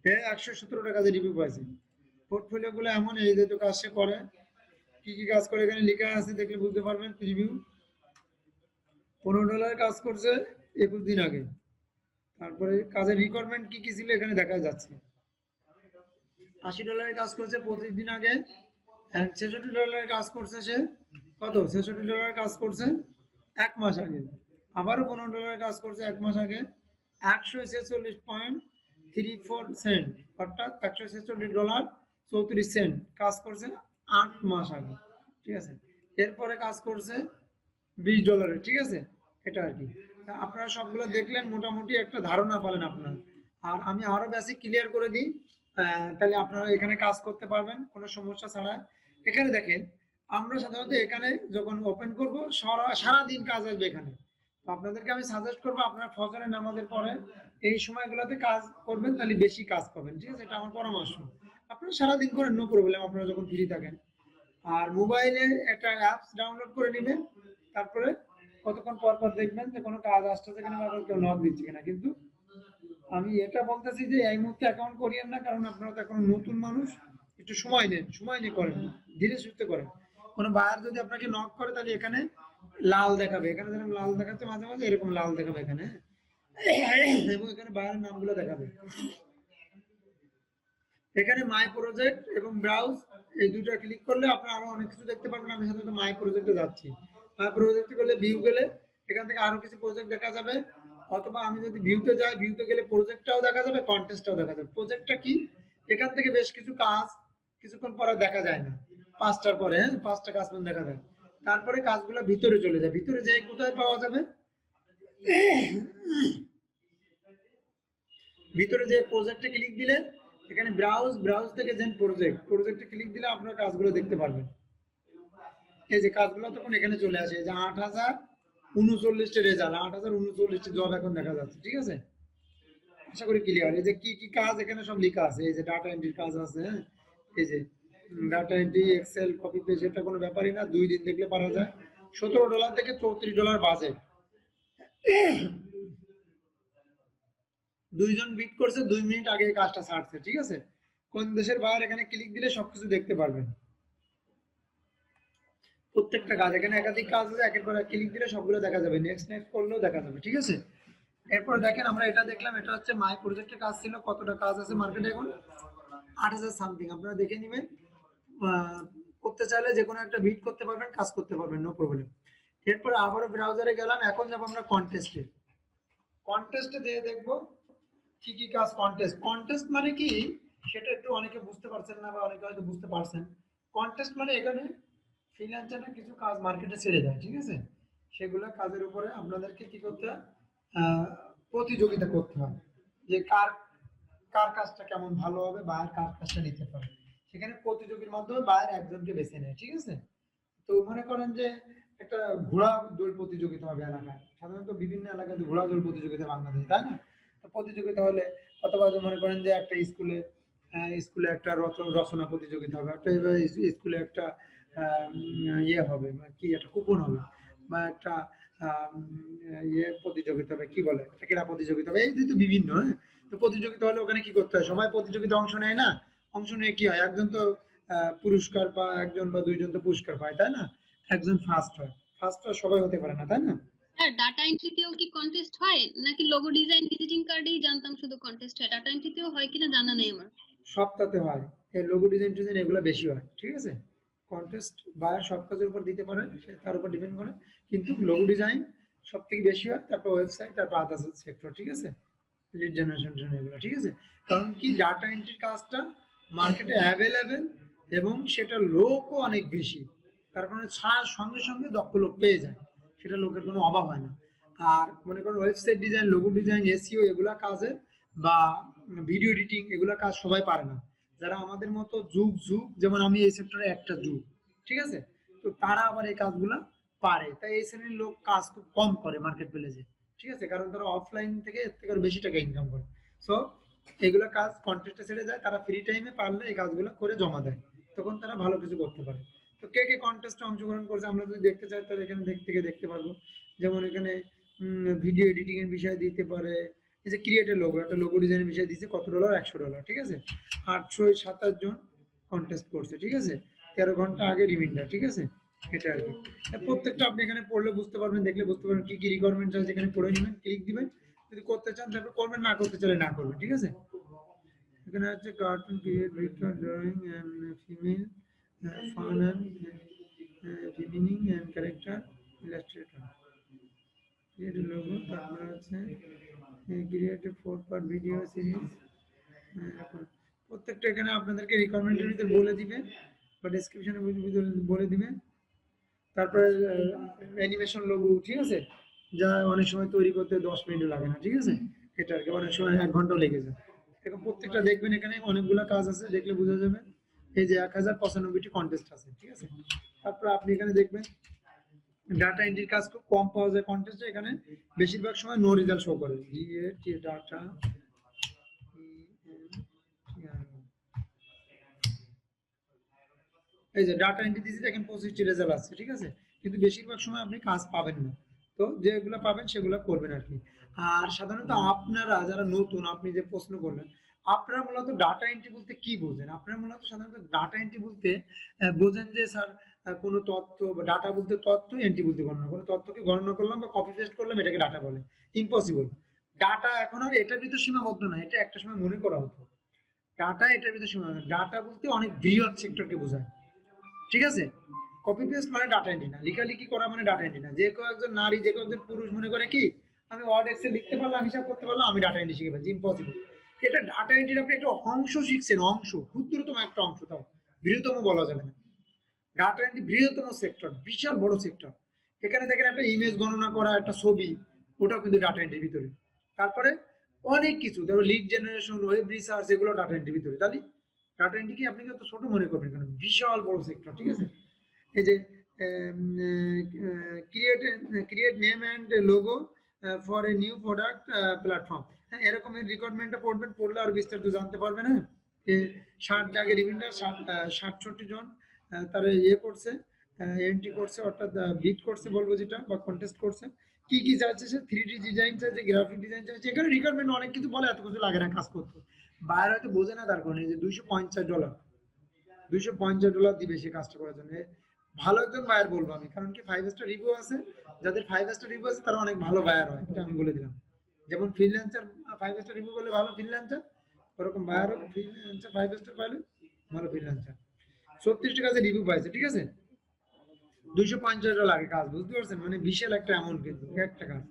Speaker 1: 117 টাকা রিভিউ পাইছে। পোর্টফোলিও গুলো এমন এই যে কাজ সে করে, কি কি কাজ করে এখানে লেখা আছে, দেখলে বুঝতে পারবেন। রিভিউ $15 কাজ করছে 21 দিন আগে, তারপরে কাজের রিকোয়ারমেন্ট কি কি ছিল এখানে দেখা যাচ্ছে। $80 কাজ করছে 25 দিন আগে, $66 কাজ করছে সে কত, $66 কাজ করছে 1 মাস আগে, আবারও $15 কাজ করছে 1 মাস আগে, 146.34 সেন্ট, অর্থাৎ $146.34 কাজ করছে 8 মাস আগে, ঠিক আছে। এরপরে কাজ করছে $20, ঠিক আছে, এটা আর কি। আপনারা সবগুলো দেখলেন, মোটামুটি একটা ধারণা পেলেন আপনারা। আর আমি আরো বেসিক ক্লিয়ার করে দিই, তাহলে আপনারা এখানে কাজ করতে পারবেন কোনো সমস্যা ছাড়া। এখানে দেখেন আমরা সাধারণত এখানে যখন ওপেন করব সারা দিন কাজ আসবে এখানে। তো আপনাদেরকে আমি সাজেস্ট করবো আপনারা ফজরের নামাজের পরে এই সময়গুলোতে কাজ করবেন, তাহলে বেশি কাজ পাবেন, ঠিক আছে, এটা আমার পরামর্শ। আপনারা সারাদিন করেন, নো প্রবলেম, আপনারা যখন ফ্রি থাকেন। আর মোবাইলে একটা অ্যাপস ডাউনলোড করে নেবেন, তারপরে কতক্ষণ পর পর দেখবেন যে কোনো কাজ আসছে কিনা বা কেউ নক দিচ্ছে কিনা। কিন্তু আমি এটা বলতেছি যে এই মুহূর্তে অ্যাকাউন্ট করিয়েন না, কারণ আপনারা তো এখন নতুন মানুষ, একটু সময় নেন, সময় নিয়ে করেন, ধীরে সুস্থে করেন। কোনো বায়ার যদি আপনাকে নক করে তাহলে এখানে লাল দেখাবে, এখানে যেরকম লাল দেখাচ্ছে মাঝে মাঝে এরকম লাল দেখাবে এখানে, এবং এখানে বায়ারের নামগুলো দেখাবে। এখানে মাই প্রজেক্ট এবং ব্রাউজ এই দুটো ক্লিক করলে আপনারা আরো অনেক কিছু দেখতে পারবেন। আমি সাধারণত মাই প্রজেক্টে যাচ্ছি, মাই প্রজেক্টে গেলে ভিউ গেলে এখান থেকে আরো কিছু প্রজেক্ট দেখা যাবে, অথবা আমি যদি ভিউতে যাই, ভিউতে গেলে প্রজেক্টটাও দেখা যাবে, কন্টেস্টটাও দেখা যাবে। প্রজেক্টটা কি, এখান থেকে বেশ কিছু কাজ কিছুক্ষণ পরে দেখা যায় না, 5টার পরে, হ্যাঁ 5টা কাজ দেখা যায়। তারপরে কাজগুলো ভিতরে চলে যায়, ভিতরে যে কোথায় পাওয়া যাবে, ভিতরে যে প্রজেক্টে ক্লিক দিলে এখানে ব্রাউজ থেকে যেন প্রজেক্টে ক্লিক দিলে আপনারা কাজগুলো দেখতে পারবেন। এই যে কাজগুলো তখন এখানে চলে আসে, যে 8039 রেজাল্ট, 8039 জব এখন দেখা যাচ্ছে, ঠিক আছে। আশা করি ক্লিয়ার। এই যে কি কি কাজ এখানে সব লেখা আছে, এই যে ডাটা এন্ট্রির কাজ আছে, হ্যাঁ এই যে data entry, Excel, copy paste, এটা কোনো ব্যাপারই না, 2 দিন দেখলে পারা যায়। $17 থেকে $34 বাজেট, 2 জন বিট করছে 2 মিনিট আগে এই কাজটা ছাড়ছে, ঠিক আছে। কোন দেশের বাইরে এখানে ক্লিক দিলে সবকিছু দেখতে পারবেন, প্রত্যেকটা কাজ এখানে একাধিক কাজ আছে, একের পর এক ক্লিক দিলে সবগুলো দেখা যাবে, নেক্সট করলেও দেখা যাবে, ঠিক আছে। এরপর দেখেন আমরা এটা দেখলাম, এটা হচ্ছে মাই প্রজেক্টের কাজ ছিল। কতটা কাজ আছে মার্কেটে এখন, 8000 সামথিং। আপনারা দেখে নেবেন, করতে চাইলে যে কোনো একটা বিট করতে পারবেন, কাজ করতে পারবেন, নো প্রবলেম। এরপর আবারও ব্রাউজারে গেলাম, এখন যাব আমরা কন্টেস্টে দিয়ে দেখবো কি কি কাজ। কন্টেস্ট মানে কি সেটা একটু অনেকে বুঝতে পারছেন না, বা অনেকে হয়তো বুঝতে পারছেন। কন্টেস্ট মানে এখানে ফ্রিল্যান্সাররা কিছু কাজ মার্কেটে ছেড়ে দেয়, ঠিক আছে, সেগুলো কাজের উপরে আপনাদেরকে কি করতে হয়, প্রতিযোগিতা করতে হয়, যে কার কার কাজটা কেমন ভালো হবে, বায়ার কার কাজটা নিতে পারে। সেখানে প্রতিযোগীর মাধ্যমে বায়ার একজনকে বেছে নেয়, ঠিক আছে। তো মনে করেন যে একটা ঘোড়া দৌড় প্রতিযোগিতা হবে এলাকায়, সাধারণত বিভিন্ন এলাকায় ঘোড়া দৌড় প্রতিযোগিতা বাংলাদেশে, তাই না। তো প্রতিযোগিতা হলে, অথবা মনে করেন যে একটা স্কুলে একটা রচনা প্রতিযোগিতা হবে, একটা স্কুলে একটা ইয়ে হবে, কি একটা কুপন হবে, বা একটা ইয়ে প্রতিযোগিতা হবে, কি বলে, একটা ক্রীড়া প্রতিযোগিতা হবে, এই তো বিভিন্ন, হ্যাঁ। তো প্রতিযোগিতা হলে ওখানে কি করতে হয়, সবাই প্রতিযোগিতা অংশ নেয় না, অংশ নিয়ে কি হয়, একজন তো পুরস্কার বা একজন বা দুইজন তো পুরস্কার পায়, তাই না। একজন ফার্স্ট হয়, সবাই হতে পারে না, তাই না।
Speaker 3: স্যার ডাটা এন্ট্রিতেও কি কন্টেস্ট হয়, নাকি লোগো ডিজাইন ভিজিটিং কার্ডেই জানতাম শুধু কন্টেস্ট হয়, ডাটা এন্ট্রিতেও হয় কিনা জানা নেই আমার।
Speaker 1: সবটাতে হয়, এই লোগো ডিজাইন এগুলো বেশি হয়, ঠিক আছে। কন্টেস্ট বায়ার সব কাজের উপর দিতে পারে, তার উপর ডিপেন্ড করে, কিন্তু লোগো ডিজাইন সব থেকে বেশি হয়, তারপর ওয়েবসাইট, তারপর আদার্স সেক্টর, ঠিক আছে, লিড জেনারেশন এগুলো, ঠিক আছে। কারণ কি ডাটা এন্ট্রির কাজটা মার্কেটে অ্যাভেলেবেল এবং সেটা লোকও অনেক বেশি, তার কারণে ছাড় সঙ্গে সঙ্গে দক্ষ লোক পেয়ে যায়, সেটা লোকের কোনো অভাব হয় না। আর মনে করুন website design, logo design, SEO এগুলা কাজে বা ভিডিও এডিটিং এগুলা কাজ সবাই পারে না। যারা আমাদের মতো যুগ যুগ, যেমন আমি এই সেক্টরে একটা যুগ, ঠিক আছে, তো তারা আবার এই কাজগুলা পারে, তাই এই শ্রেণীর লোক কাজ খুব কম করে মার্কেট প্লেসে, ঠিক আছে, কারণ তারা অফলাইন থেকে এর থেকে আরো বেশি টাকা ইনকাম করে। সো এগুলো কাজ কন্টেস্টে ছেড়ে যায়, তারা ফ্রি টাইমে পারলে এই কাজগুলো করে জমা দেয়, তখন তারা ভালো কিছু করতে পারে। তো কে কে কন্টেস্টে অংশগ্রহণ করছে আমরা যদি দেখতে চাই তাহলে এখানে দেখতে পারবো। যেমন এখানে ভিডিও এডিটিং এর বিষয় দিতে পারে, এই যে ক্রিয়েটের লোগো, একটা লোগো ডিজাইনের বিষয় দিচ্ছে, কত ডলার, $100, ঠিক আছে। 827 জন কন্টেস্ট করছে, ঠিক আছে, 13 ঘন্টা আগে রিমাইন্ডার, ঠিক আছে, এটা আর কি। প্রত্যেকটা আপনি এখানে পড়লে বুঝতে পারবেন, দেখলে বুঝতে পারবেন কি কি রিকোয়ারমেন্ট আছে, এখানে পড়ে নেবেন, ক্লিক দিবেন, যদি করতে চান তারপর করবেন, না করতে চাইলে না করবেন, ঠিক আছে। এখানে আছে cartoon, create video, drawing and female, fun and feminine and character, illustrator, create logo, তারপর আছে ক্রিয়েট 4 পার্ট ভিডিও সিরিজ। প্রত্যেকটা এখানে আপনাদেরকে রিকোয়ারমেন্টের ভিতরে বলে দিবে বা ডেসক্রিপশনের ভিতরে বলে দিবে। তারপরে অ্যানিমেশন লোগো, ঠিক আছে, যা অনেক সময় তৈরি করতে 10 মিনিট লাগে না, ঠিক আছে, এটা আর কি অনেক সময় 1 ঘন্টাও লেগে যায়। এখন প্রত্যেকটা দেখবেন, এখানে অনেকগুলো কাজ আছে, দেখলে বোঝা যাবে। এই যে 1095টি কন্টেস্ট আছে, ঠিক আছে। তারপর আপনি এখানে দেখবেন ডাটা এন্ট্রির কাজ খুব কম পাওয়া যায় কন্টেস্টে, এখানে বেশিরভাগ সময় নো রেজাল্ট শো করে, ডাটা, এই যে ডাটা এন্ট্রি দিয়েছি, দেখেন 25টি রেজাল্ট আসছে, ঠিক আছে, কিন্তু বেশিরভাগ সময় আপনি কাজ পাবেন না। তো যেগুলো পাবেন সেগুলো করবেন আর কি। আর সাধারণত আপনারা যারা নতুন, আপনি যে প্রশ্ন করলেন, আপনারা মূলত ডাটা এন্ট্রি বলতে কি বোঝেন? আপনারা মূলত সাধারণত ডাটা এন্ট্রি বলতে বোঝেন যে স্যার কোনো তথ্য বা ডাটা বলতে তথ্য, এন্ট্রি বলতে গণনা, কোনো তথ্যকে গণনা করলাম বা কপি পেস্ট করলাম, এটাকে ডাটা বলে। ইম্পসিবল। ডাটা এখন আর এটার ভিতর সীমাবদ্ধ না, এটা একটা সময় মনে করা হতো। ডাটা এটার ভিতর সীমাবদ্ধ, ডাটা বলতে অনেক বৃহৎ সেক্টরকে বোঝায়, ঠিক আছে। কপি পেস্ট মানে ডাটা এন্ট্রি না, লেখালেখি করা মানে ডাটা এন্ট্রি না। যে কেউ একজন নারী, যে কেউ একজন পুরুষ মনে করে কি আমি ওয়ার্ড এক্সেল লিখতে পারলাম, হিসাব করতে পারলাম, আমি ডাটা এন্ট্রি শিখে ফেলছি, ইম্পসিবল। এটা ডাটা এন্ট্রির আপনি একটা অংশ শিখছেন, অংশ, ক্ষুদ্রতম একটা অংশ, তাও বৃহত্তম বলা যাবে না। ডাটা এন্ট্রি বৃহত্তম সেক্টর, বিশাল বড় সেক্টর। এখানে দেখেন একটা ইমেজ গণনা করা, একটা ছবি, ওটাও কিন্তু ডাটা এন্ট্রির ভিতরে। তারপরে অনেক কিছু, ধরো লিড জেনারেশন, ওয়েব রিসার্চ, এগুলো ডাটা এন্ট্রির ভিতরে। তাহলে ডাটা এন্ট্রি কি আপনি কিন্তু ছোট মনে করবেন, কারণ বিশাল বড় সেক্টর, ঠিক আছে। এই যে create name and logo for a new product platform, হ্যাঁ, এরকম রিকোয়ারমেন্টটা পড়বেন, পড়লে আর বিস্তারিত জানতে পারবেন। হ্যাঁ, 60 রিমাইন্ডার, 67 জন তারা ইয়ে করছে, এন্ট্রি করছে, অর্থাৎ বিট করছে বলবো যেটা, বা কন্টেস্ট করছে। কি কি চাইছে সে? 3D ডিজাইন চাইছে, গ্রাফিক ডিজাইন চাইছে, এখানে রিকোয়ারমেন্ট অনেক কিছু বলে, এত কিছু লাগে না কাজ করতে। বাইরে হয়তো বোঝে না, তার কারণে যে $250, $250 দিবে সে কাজটা করার জন্য। ভালো একজন বায়ার বলবো আমি, কারণ কি 5 স্টার রিভিউ আছে, যাদের 5 স্টার রিভিউ আছে তারা অনেক ভালো বায়ার হয়, এটা আমি বলে দিলাম। যেমন ফ্রিল্যান্সার 5 স্টার রিভিউ করলে ভালো ফ্রিল্যান্সার, ওরকম বায়ারও ফ্রিল্যান্সার 5 স্টার পাইলে ভালো ফ্রিল্যান্সার। 36টা কাজে রিভিউ পাইছে, ঠিক আছে, $250 লাগে কাজ, বুঝতে পারছেন, মানে বিশাল একটা অ্যামাউন্ট কিন্তু একটা কাজ,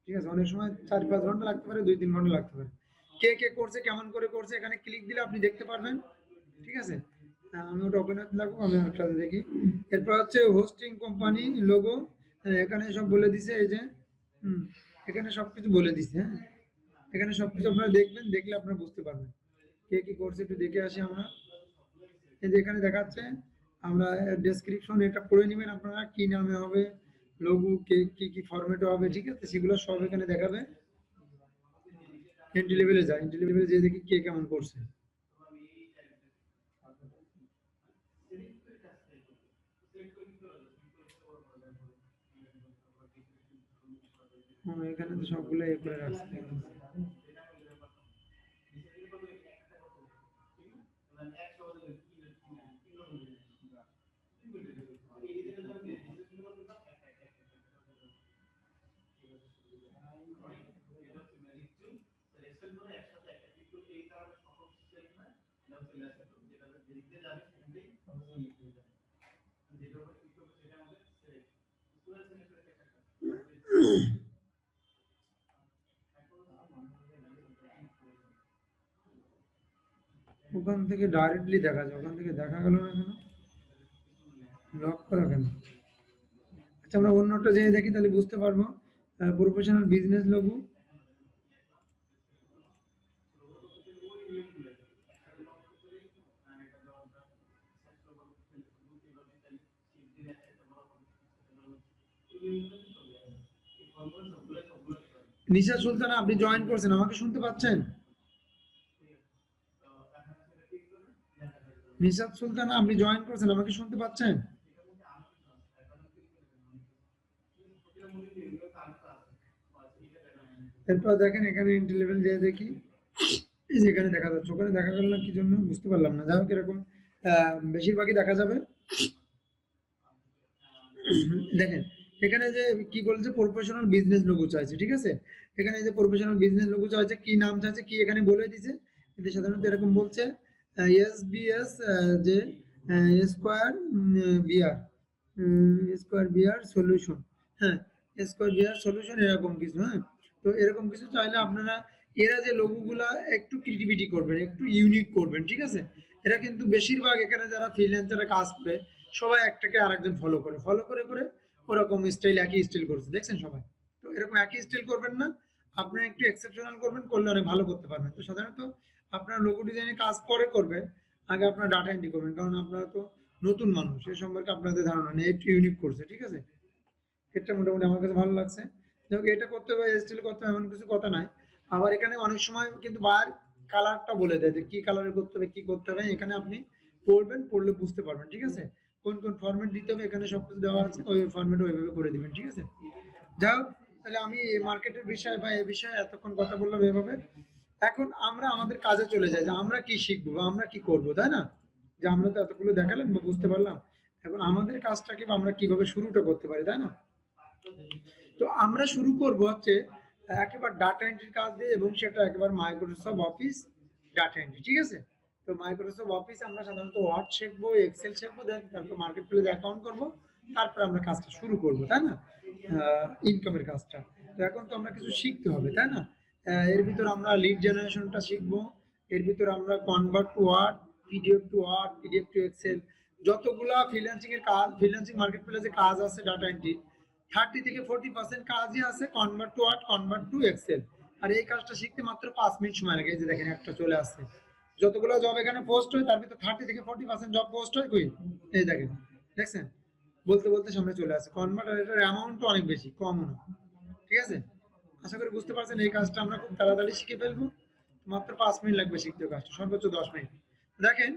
Speaker 1: ঠিক আছে। অনেক সময় 4-5 ঘন্টা লাগতে পারে, 2-3 ঘন্টা লাগতে পারে। কে কে করছে, কেমন করে করছে, এখানে ক্লিক দিলে আপনি দেখতে পারবেন, ঠিক আছে। আমি ওটা ওপেন হতে লাগবো, আমি একটা দেখি। এরপর হচ্ছে হোস্টিং কোম্পানি লোগো, এখানে সব বলে দিছে, এই যে এখানে সবকিছু বলে দিছে। হ্যাঁ, এখানে সবকিছু আপনারা দেখবেন, দেখলে আপনারা বুঝতে পারবেন কে কি করছে। একটু দেখে আসি আমরা। এই যে এখানে দেখাচ্ছে, আমরা ডেসক্রিপশন এটা পড়ে নেবেন আপনারা, কি নামে হবে লোগো, কে কি কি ফরম্যাটে হবে, ঠিক আছে, সেগুলো সব এখানে দেখাবে। এন্ট্রি লেভেলে যায়, এন্ট্রি লেভেলে যেয়ে দেখি কে কেমন করছে। এখানে তো সবগুলো এ করে রাখছে। ওখান থেকে ডাইরেক্টলি দেখা যায়, ওখান থেকে দেখা গেল না কেন, লক করা কেন? আচ্ছা আমরা অন্যটা যে দেখি তাহলে বুঝতে পারবো। প্রফেশনাল বিজনেস লোগো, নিশা সুলতানা আপনি জয়েন করছেন, আমাকে শুনতে পাচ্ছেন? নিশাত সুলতানা আপনি জয়েন করছেন, আমাকে শুনতে পাচ্ছেন? এরপর দেখেন এখানে এন্ট্রি লেভেল যে দেখি, এই যে এখানে দেখা যাচ্ছে, ওখানে দেখা গেল না কি জন্য বুঝতে পারলাম না। যাই হোক এরকম বেশিরভাগই দেখা যাবে। দেখেন এখানে যে কি বলছে, প্রফেশনাল বিজনেস লোগো চাইছে, ঠিক আছে? এখানে যে প্রফেশনাল বিজনেস লোগো চাইছে, কি নাম চাইছে, কি এখানে বলে দিছে, কিন্তু সাধারণত এরকম বলছে এসবিএস যে square BR, square BR solution, হ্যাঁ স্কোয়ার বিআর সলিউশন এরকম কিছু। হ্যাঁ তো এরকম কিছু চাইলে আপনারা, এরা যে লোগোগুলা একটু ক্রিয়েটিভিটি করবেন, একটু ইউনিক করবেন, ঠিক আছে? এরা কিন্তু বেশিরভাগ এখানে যারা ফ্রিল্যান্সাররা কাজ করে সবাই একটাকে আরেকজন ফলো করে করে ওরকম স্টাইল, একই স্টাইল করছে দেখছেন সবাই। তো এরকম একই স্টাইল করবেন না, আপনারা একটু এক্সেপশনাল করবেন, করলে অনেক ভালো করতে পারবেন। তো সাধারণত আপনারা লোগো ডিজাইনে কাজ পরে করবেন, আগে আপনারা ডাটা এন্ট্রি করবেন, কারণ আপনারা তো নতুন মানুষ, সে সম্পর্কে আপনাদের ধারণা নেই, একটু ইউনিক করছে, ঠিক আছে? এটা মোটামুটি আমার কাছে ভালো লাগছে। যেমন এটা করতে হবে, স্টাইল করতে হবে এমন কিছু কথা নাই। আবার এখানে অনেক সময় কিন্তু বাইরের কালারটা বলে দেয় যে কি কালারে করতে হবে, কি করতে হবে, এখানে আপনি পড়বেন, পড়লে বুঝতে পারবেন, ঠিক আছে? কোন কোন ফরম্যাট দিতে হবে এখানে সবকিছু দেওয়া আছে, ওই ফরম্যাটে ওইভাবে করে দিবেন, ঠিক আছে? যাই হোক, তাহলে আমি মার্কেটের বিষয় বা এই বিষয়ে এতক্ষণ কথা বললাম এভাবে। এখন আমরা আমাদের কাজে চলে যাই, যে আমরা কি শিখবো বা আমরা কি করবো, তাই না? যে আমরা তো এতগুলো দেখালাম বা বুঝতে পারলাম, এখন আমাদের কাজটাকে বা আমরা কিভাবে শুরুটা করতে পারি, তাই না? তো আমরা শুরু করব হচ্ছে একেবারে ডাটা এন্ট্রির কাজ দিয়ে, এবং সেটা একেবারে মাইক্রোসফট অফিস ডাটা এন্ট্রি, ঠিক আছে? তো মাইক্রোসফট অফিস আমরা সাধারণত ওয়ার্ড শিখবো, এক্সেল শিখবো, দেন তারপর মার্কেট প্লেসে অ্যাকাউন্ট করবো, তারপর আমরা কাজটা শুরু করবো, তাই না? ইনকামের কাজটা। তো এখন তো আমরা কিছু শিখতে হবে, তাই না? এর ভিতর আমরা লিড জেনারেশনটা শিখবো, এর ভিতর আমরা convert to Word, Word, PDF to Excel, যতগুলা ফ্রিল্যান্সিং এর কাজ, ফ্রিল্যান্সিং মার্কেট প্লেসে কাজ আছে ডাটা এন্ট্রি, 30 থেকে 40% কাজই আছে convert to Word, convert to Excel. আর এই কাজটা শিখতে মাত্র 5 মিনিট সময় লাগে। এই যে দেখেন একটা চলে আসছে। যতগুলো জব এখানে পোস্ট হয় তার ভিতর 30 থেকে 40% জব পোস্ট হয় কই, এই দেখেন, দেখছেন? বলতে বলতে সামনে চলে আসে। কনভার্ট, আর এটার অ্যামাউন্ট অনেক বেশি, কমও না, ঠিক আছে? আশা করি বুঝতে পারছেন। এই কাজটা আমরা খুব তাড়াতাড়ি শিখে ফেলবো, মাত্র 5 মিনিট লাগবে শিখতে কাজটা, সর্বোচ্চ 10 মিনিট। দেখেন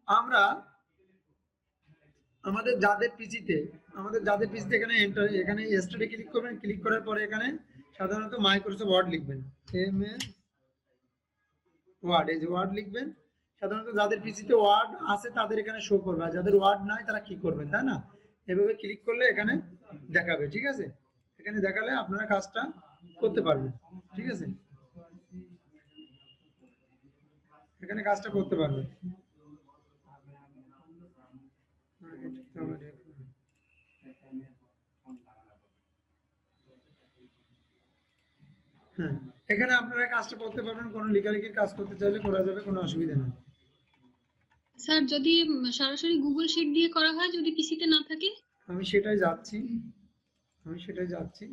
Speaker 1: আমরা আমাদের যাদের পিসিতে, এখানে এন্টার, এখানে স্টাডি ক্লিক করবেন, ক্লিক করার পরে এখানে সাধারণত মাইক্রোসফট ওয়ার্ড লিখবেন, এমএস ওয়ার্ড, এই যে ওয়ার্ড লিখবেন। সাধারণত যাদের পিসিতে ওয়ার্ড আছে তাদের এখানে শো করবে, আর যাদের ওয়ার্ড নাই তারা কি করবেন, তাই না? এভাবে ক্লিক করলে এখানে দেখাবে, ঠিক আছে? এখানে দেখালে আপনারা কাজটা করতে পারবেন, ঠিক আছে? এখানে কাজটা করতে পারবেন। হ্যাঁ, এখানে আপনারা কাজটা করতে পারবেন, কোনো লেখালেখির কাজ করতে চাইলে করা যাবে, কোনো অসুবিধা নেই।
Speaker 3: স্যার যদি সরাসরি গুগল শিট দিয়ে করা হয়, যদি পিসিতে না থাকে?
Speaker 1: আমি সেটাই যাচ্ছি,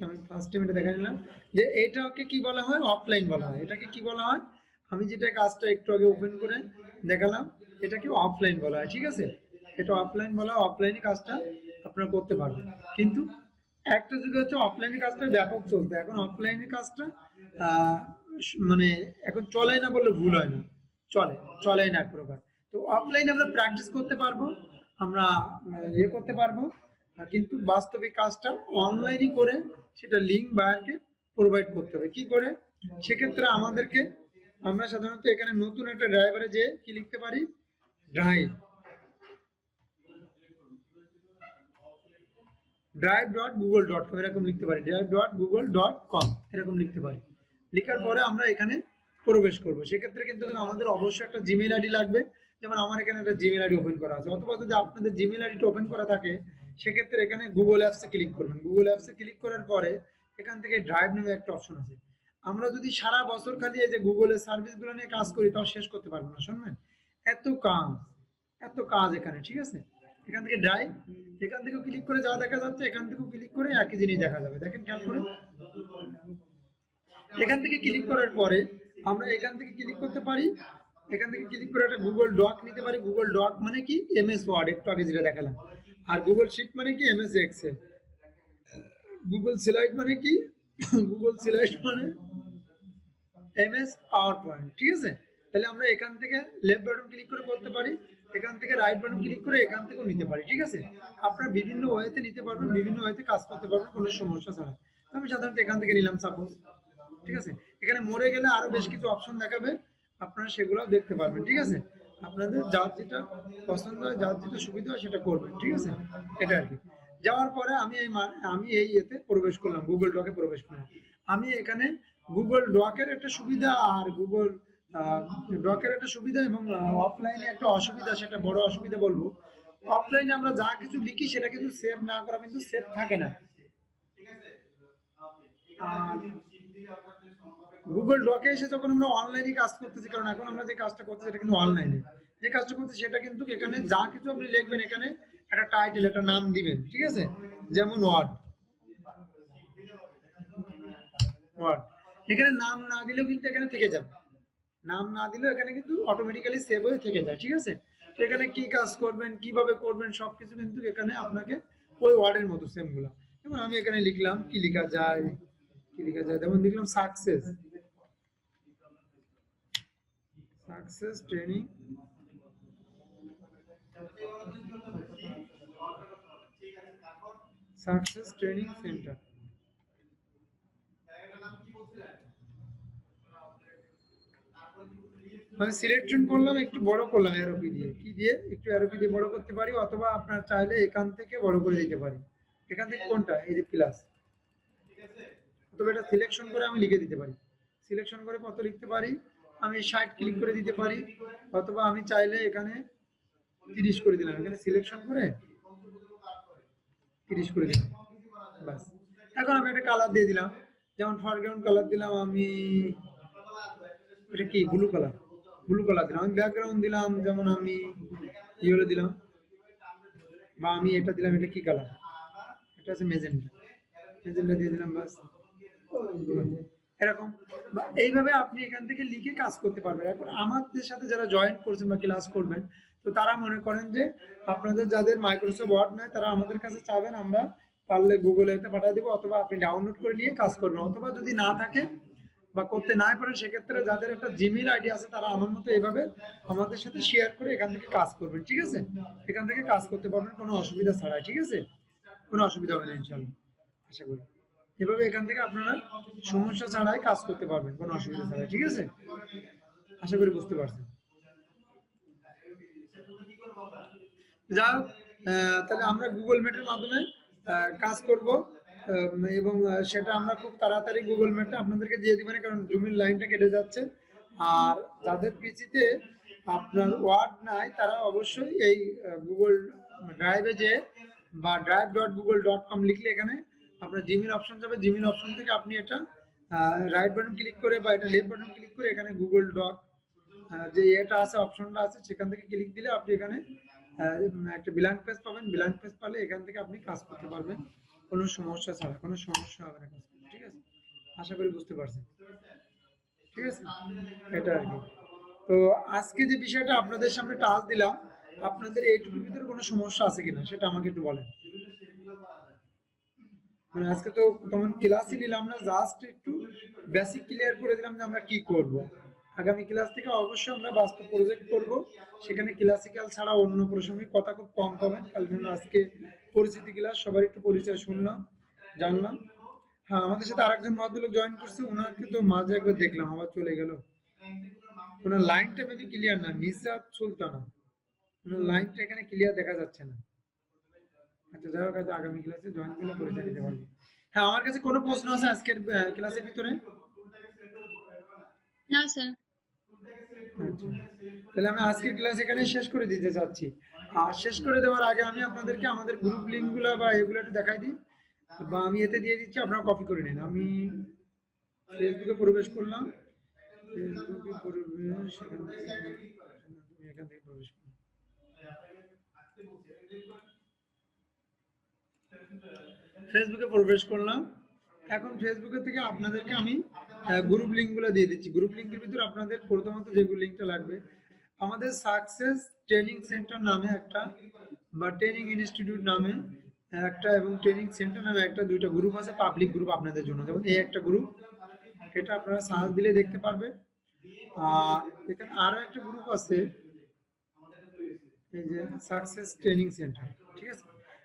Speaker 1: আমি ফার্স্ট টাইম এটা দেখা নিলাম যে এটাকে কি বলা হয়, অফলাইন বলা হয়। এটাকে কি বলা হয়, আমি যেটা কাজটা একটু আগে ওপেন করে দেখালাম, এটাকে অফলাইন বলা হয়, ঠিক আছে? এটা অফলাইন বলা হয়, অফলাইনে কাজটা আপনারা করতে পারবেন। কিন্তু একটা যুগে হচ্ছে অফলাইনের কাজটা ব্যাপক চলতো, এখন অফলাইনের কাজটা আহ মানে এখন চলে না বললে ভুল হয় না, চলে না এক প্রকার। তো অফলাইনে আমরা প্র্যাকটিস করতে পারবো, আমরা ইয়ে করতে পারবো, কিন্তু বাস্তবিক কাজটা অনলাইনে করে সেটা লিঙ্ক বায়ারকে প্রোভাইড করতে হবে। কি করে? সেক্ষেত্রে আমাদেরকে, আমরা সাধারণত এখানে নতুন একটা ড্রাইভারে যে কি লিখতে পারি, drive.google.com এরকম লিখতে পারি, drive.google.com এরকম লিখতে পারি। লেখার পরে আমরা এখানে প্রবেশ করব। সেক্ষেত্রে কিন্তু আমাদের অবশ্যই একটা জিমেইল আইডি লাগবে, যেমন আমার এখানে একটা জিমেইল আইডি ওপেন করা আছে। অথবা যদি আপনাদের জিমেইল আইডিটা ওপেন করা থাকে, সেক্ষেত্রে এখানে গুগল অ্যাপসে ক্লিক করবেন। গুগল অ্যাপসে ক্লিক করার পরে এখান থেকে ড্রাইভ নামে একটা অপশন আছে, আমরা যদি সারা বছর খালি এই যে গুগলের সার্ভিস গুলো নিয়ে কাজ করি তাও শেষ করতে পারবো না। শুনবেন, এত কাজ, এত কাজ এখানে, ঠিক আছে। এখান থেকে ড্রাইভ, এখান থেকেও ক্লিক করে যা দেখা যাচ্ছে, এখান থেকেও ক্লিক করে একই জিনিস দেখা যাবে। দেখেন খেয়াল করে, এখান থেকে ক্লিক করার পরে আমরা এখান থেকে ক্লিক করতে পারি, এখান থেকে ক্লিক করে একটা গুগল ডক নিতে পারি। গুগল ডক মানে কি এমএস ওয়ার্ড, একটু আগে যেটা দেখালাম। আর গুগল শিট মানে কি এমএস এক্সেল। গুগল স্লাইড মানে কি গুগল স্লাইড মানে এমএস পাওয়ার পয়েন্ট, ঠিক আছে। তাহলে আমরা এখান থেকে লেফট বাটন ক্লিক করে করতে পারি, এখান থেকে রাইট বাটন ক্লিক করে এখান থেকেও নিতে পারি, ঠিক আছে। আপনারা বিভিন্ন ওয়েতে নিতে পারবেন, বিভিন্ন ওয়েতে কাজ করতে পারবেন কোনো সমস্যা ছাড়া। আমি সাধারণত এখান থেকে নিলাম সাপোজ, ঠিক আছে। এখানে মরে গেলে আরো বেশ কিছু অপশন দেখাবে, আপনারা সেগুলো দেখতে পারবেন, ঠিক আছে। আপনাদের যার যেটা পছন্দ হয়, যার যেটা সুবিধা হয় সেটা করবেন, ঠিক আছে। এটা আর কি। যাওয়ার পরে আমি এই এতে প্রবেশ করলাম, গুগল ডকে প্রবেশ করলাম। আমি এখানে গুগল ডকের একটা সুবিধা আর গুগল ডকের একটা সুবিধা এবং অফলাইনে একটা অসুবিধা, সেটা বড় অসুবিধা বলবো। অফলাইনে আমরা যা কিছু লিখি সেটা কিন্তু সেভ না করা কিন্তু সেভ থাকে না। আর গুগল ডকে এসে যখন আমরা অনলাইনে কাজ করতেছি, কারণ এখন আমরা যে কাজটা করতেছি সেটা কিন্তু অনলাইনে, যে কাজটা করতেছি সেটা কিন্তু এখানে যা কিছু আপনি লিখবেন, এখানে একটা টাইটেল, একটা নাম দিবেন, ঠিক আছে। যেমন ওয়ার্ড, ওয়ার্ড এখানে নাম না দিলেও কিন্তু এখানে থেকে যাবে, নাম না দিলেও এখানে কিন্তু অটোমেটিক্যালি সেভ হয়ে থেকে যায়, ঠিক আছে। তো এখানে কি কাজ করবেন, কিভাবে করবেন, সবকিছু কিন্তু এখানে আপনাকে ওই ওয়ার্ডের মতো সেম গুলো। যেমন আমি এখানে লিখলাম, কি লেখা যায়, কি লেখা যায়, যেমন লিখলাম success, success training, success training centre. মানে সিলেকশন করলাম, একটু বড় করলাম অ্যারোপি দিয়ে, কি দিয়ে একটু অ্যারোপি দিয়ে বড় করতে পারি, অথবা আপনার চাইলে এখান থেকে বড় করে দিতে পারি। এখান থেকে কোনটা, এই যে প্লাস, অথবা এটা সিলেকশন করে আমি লিখে দিতে পারি। সিলেকশন করে কত লিখতে পারি, আমি 60 ক্লিক করে দিতে পারি, অথবা আমি চাইলে এখানে 30 করে দিলাম, এখানে সিলেকশন করে 30 করে দিলাম, বাস। এখন আমি একটা কালার দিয়ে দিলাম, যেমন ফরগ্রাউন্ড কালার দিলাম আমি, এটা কি ব্লু কালার, ব্লু কালার দিলাম। আমি ব্যাকগ্রাউন্ড দিলাম, যেমন আমি ইয়েলো দিলাম, বা আমি এটা দিলাম, এটা কি কালার, এটা আছে মেজেন্টা, মেজেন্টা দিয়ে দিলাম, বাস। এরকম এইভাবে আপনি এখান থেকে লিখে কাজ করতে পারবেন। এখন আমাদের সাথে যারা জয়েন করছেন বা ক্লাস করবেন, তো তারা মনে করেন যে আপনাদের যাদের মাইক্রোসফট ওয়ার্ড নাই তারা আমাদের কাছে চাবেন, আমরা পারলে গুগলে এটা পাঠিয়ে দেবো, অথবা আপনি ডাউনলোড করে নিয়ে কাজ করবেন। অথবা যদি না থাকে বা করতে না পারেন, সেক্ষেত্রে যাদের একটা জিমেইল আইডি আছে তারা আমার মতো এইভাবে আমাদের সাথে শেয়ার করে এখান থেকে কাজ করবেন, ঠিক আছে। এখান থেকে কাজ করতে পারবেন কোনো অসুবিধা ছাড়াই, ঠিক আছে। কোনো অসুবিধা হবে না ইনশাআল্লাহ, আশা করি। এভাবে এখান থেকে আপনারা সমস্যা ছাড়াই কাজ করতে পারবেন, কোনো অসুবিধা ছাড়াই, ঠিক আছে। আশা করি বুঝতে পারছেন। যা হোক, তাহলে আমরা গুগল মিটের মাধ্যমে কাজ করব, এবং সেটা আমরা খুব তাড়াতাড়ি গুগল মিটে আপনাদেরকে দিয়ে দিবেন, কারণ জুমের লাইনটা কেটে যাচ্ছে। আর যাদের পিসিতে আপনার ওয়ার্ড নাই তারা অবশ্যই এই গুগল ড্রাইভে যে বা drive.google.com লিখলে এখানে আপনার জিমেইল অপশন যাবে, জিমেইল অপশন থেকে আপনি এটা রাইট বাটন ক্লিক করে বা এটা লেফট বাটন ক্লিক করে এখানে গুগল ডক যে এটা আছে, অপশনটা আছে, সেখান থেকে ক্লিক দিলে আপনি এখানে একটা ব্ল্যাঙ্ক পেজ পাবেন। ব্ল্যাঙ্ক পেজ পালে এখান থেকে আপনি কাজ করতে পারবেন কোনো সমস্যা ছাড়া, কোনো সমস্যা হবে না কাজ করতে, ঠিক আছে। আশা করি বুঝতে পারছেন, ঠিক আছে। এটা আর কি। তো আজকে যে বিষয়টা আপনাদের সামনে টাচ দিলাম, আপনাদের এইটুকুর ভিতরে কোনো সমস্যা আছে কিনা সেটা আমাকে একটু বলেন। মানে আজকে তো তেমন ক্লাসই নিলাম না, জাস্ট একটু বেসিক ক্লিয়ার করে দিলাম যে আমরা কি করব। আগামী ক্লাস থেকে অবশ্যই আমরা বাস্তব প্রজেক্ট করব, সেখানে ক্লাসিক্যাল ছাড়া অন্য প্রসঙ্গে কথা খুব কম পাবেন। কারণ আজকে পরিচিতি ক্লাস, সবার একটু পরিচয় শুনলাম, জানলাম। হ্যাঁ, আমাদের সাথে আরেকজন ভদ্রলোক জয়েন করছে, ওনাকে তো মাঝে একবার দেখলাম আবার চলে গেল। ওনার লাইনটা মেবি ক্লিয়ার না, মিসআপ সুলতানা, ওনার লাইনটা এখানে ক্লিয়ার দেখা যাচ্ছে না। আচ্ছা, যাই হোক, আগামী ক্লাসে জয়েন করলে পরিচয় দিতে পারবো। হ্যাঁ, আমার কাছে কোনো প্রশ্ন আছে আজকের ক্লাসের ভিতরে?
Speaker 3: না স্যার।
Speaker 1: আচ্ছা, তাহলে আমি আজকের ক্লাস এখানে শেষ করে দিতে চাচ্ছি। আর শেষ করে দেওয়ার আগে আমি আপনাদেরকে আমাদের গ্রুপ লিঙ্কগুলো বা এগুলো একটু দেখাই দিই, বা আমি এতে দিয়ে দিচ্ছি, আপনারা কপি করে নিন। আমি ফেসবুকে প্রবেশ করলাম, ফেসবুকে প্রবেশ, এখান থেকে প্রবেশ করলাম। ফেসবুকে প্রবেশ করলাম। এখন ফেসবুকে থেকে আপনাদেরকে আমি গ্রুপ লিঙ্ক গুলো দিয়ে দিচ্ছি। গ্রুপ লিঙ্কের ভিতরে আপনাদের প্রথমত যে লিঙ্কটা লাগবে, আমাদের সাকসেস ট্রেনিং সেন্টার নামে একটা, বা ট্রেনিং ইনস্টিটিউট নামে একটা, এবং ট্রেনিং সেন্টার নামে একটা, দুইটা গ্রুপ আছে, পাবলিক গ্রুপ আপনাদের জন্য। যেমন এই একটা গ্রুপ, এটা আপনারা সার্চ দিলে দেখতে পারবেন। আর এখানে আরো একটা গ্রুপ আছে, এই যে সাকসেস ট্রেনিং সেন্টার, ঠিক আছে।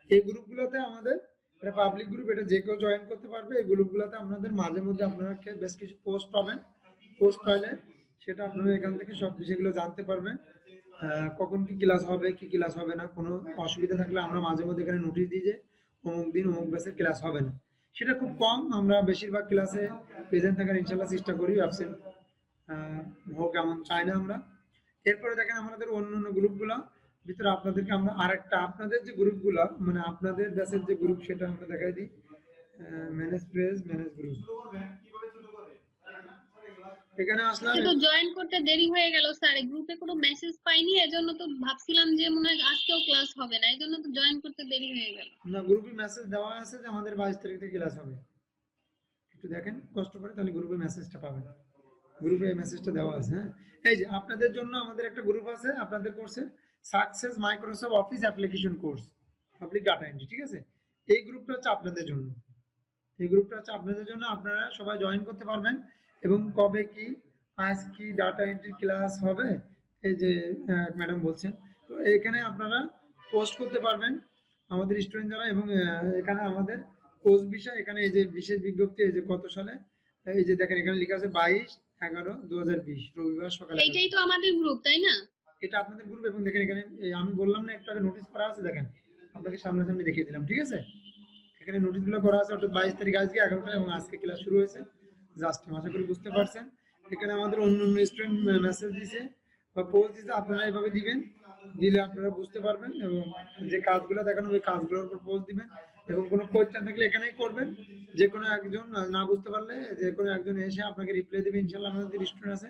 Speaker 1: এই গ্রুপগুলোতে আমাদের, এটা পাবলিক গ্রুপ, এটা যে কেউ জয়েন করতে পারবে। এই গ্রুপগুলোতে আপনাদের মাঝে মধ্যে আপনারা বেশ কিছু পোস্ট পাবেন। পোস্ট পাইলে সেটা আপনারা এখান থেকে সব বিষয়গুলো জানতে পারবেন। কখন কি ক্লাস হবে, কি ক্লাস হবে না, কোনো অসুবিধা থাকলে আমরা মাঝে মধ্যে এখানে নোটিশ দিই যে অমুক দিন অমুক ব্যাচের ক্লাস হবে না। সেটা খুব কম, আমরা বেশিরভাগ ক্লাসে প্রেজেন্ট থাকার ইনশাল্লাহ চেষ্টা করি, অ্যাবসেন্ট হোক এমন চাই না আমরা। এরপরে দেখেন আমাদের অন্য অন্য গ্রুপগুলো ভিতরে আপনাদেরকে আমরা আরেকটা, আপনাদের যে গ্রুপগুলো, মানে আপনাদের ব্যাচের যে গ্রুপ, সেটা আমরা দেখাই দিই। ম্যানেজ পেজ, ম্যানেজ গ্রুপ, এখানে আসলাম।
Speaker 3: তো জয়েন করতে দেরি হয়ে গেল স্যার, গ্রুপে কোনো মেসেজ পাইনি, এজন্য তো ভাবছিলাম যে মনে হয় আজকেও ক্লাস হবে না, এজন্য তো জয়েন করতে দেরি হয়ে গেল।
Speaker 1: না, গ্রুপে মেসেজ দেওয়া আছে যে আমাদের 22 তারিখ থেকে ক্লাস হবে। একটু দেখেন কষ্ট করে, তাহলে গ্রুপে মেসেজটা পাবেন। গ্রুপে মেসেজটা দেওয়া আছে। হ্যাঁ, এই যে আপনাদের জন্য আমাদের একটা গ্রুপ আছে আপনাদের কোর্সে, success Microsoft office application course, public data entry, ঠিক আছে। এই গ্রুপটা হচ্ছে আপনাদের জন্য, এই গ্রুপটা হচ্ছে আপনাদের জন্য। আপনারা সবাই জয়েন করতে পারবেন। এবং কবে কি, আজ কি ডাটা এন্ট্রি ক্লাস হবে, এই যে ম্যাডাম বলছেন, তো এখানে আপনারা পোস্ট করতে পারবেন আমাদের স্টুডেন্ট যারা। এবং এখানে আমাদের কোর্স বিষয়, এখানে এই যে বিশেষ বিজ্ঞপ্তি, এই যে কত সালে, এই যে দেখেন এখানে লেখা আছে 22/11/2020 রবিবার সকালে।
Speaker 3: এইটাই তো আমাদের গ্রুপ, তাই না?
Speaker 1: এটা আপনাদের গ্রুপ। এবং দেখেন এখানে আমি বললাম না, একটা নোটিশ করা আছে, দেখেন আপনাকে সামনাসামনি দেখিয়ে দিলাম, ঠিক আছে। এখানে নোটিশ গুলো করা আছে, অর্থাৎ 22 তারিখ আজকে 11টা, এবং আজকে ক্লাস শুরু হয়েছে। জাস্ট আশা করি বুঝতে পারছেন। এখানে আমাদের অন্য অন্য স্টুডেন্ট মেসেজ দিছে বা পোস্ট দিছে, আপনারা এইভাবে দিবেন, দিলে আপনারা বুঝতে পারবেন। এবং যে কাজগুলো দেখানো, ওই কাজগুলোর উপর পোস্ট দিবেন। এবং কোনো কোয়েশ্চেন থাকলে এখানেই করবেন। যে কোনো একজন না বুঝতে পারলে যে কোনো একজন এসে আপনাকে রিপ্লাই দেবে, ইনশাল্লাহ আমাদের স্টুডেন্ট আছে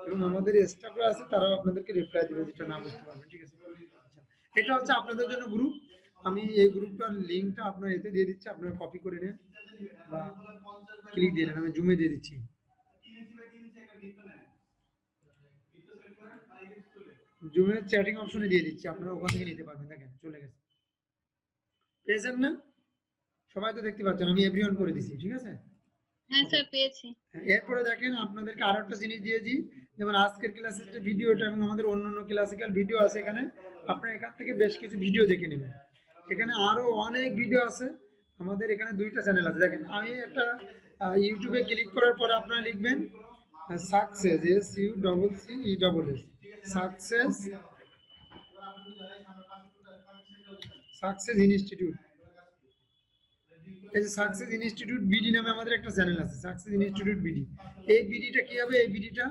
Speaker 1: এবং আমাদের স্টাফরা আছে, তারাও আপনাদেরকে রিপ্লাই দেবে যেটা না বুঝতে পারবেন, ঠিক আছে। আচ্ছা, এটা হচ্ছে আপনাদের জন্য গ্রুপ। আমি এই গ্রুপটার লিঙ্কটা আপনার এতে দিয়ে দিচ্ছি, আপনারা কপি করে নেন বা ক্লিক দিয়ে নেন। আমি জুমে দিয়ে দিচ্ছি, জুমের চ্যাটিং অপশনে দিয়ে দিচ্ছি, আপনারা ওখান থেকে নিতে পারবেন। দেখেন চলে গেছে, পেয়েছেন না? সবাই তো দেখতে পাচ্ছেন, আমি এভরিওয়ান করে দিচ্ছি, ঠিক আছে।
Speaker 3: হ্যাঁ স্যার, পেয়েছি।
Speaker 1: এরপরে দেখেন আপনাদেরকে আরো একটা জিনিস দিয়েছি, যেমন আজকের ক্লাসের যে ভিডিওটা এবং আমাদের অন্যান্য ক্লাসিক্যাল ভিডিও আছে এখানে, আপনারা এখান থেকে বেশ কিছু ভিডিও দেখে নেবেন। এখানে আরো অনেক ভিডিও আছে। আমাদের এখানে দুইটা চ্যানেল আছে, দেখেন আমি একটা ইউটিউবে ক্লিক করার পরে আপনারা লিখবেন success, SUCCESS, success, success institute. এই যে সাকসেস ইনস্টিটিউট বিডি নামে আমাদের একটা চ্যানেল আছে, সাকসেস ইনস্টিটিউট বিডি। এই বিডিটা কি হবে, এই বিডিটা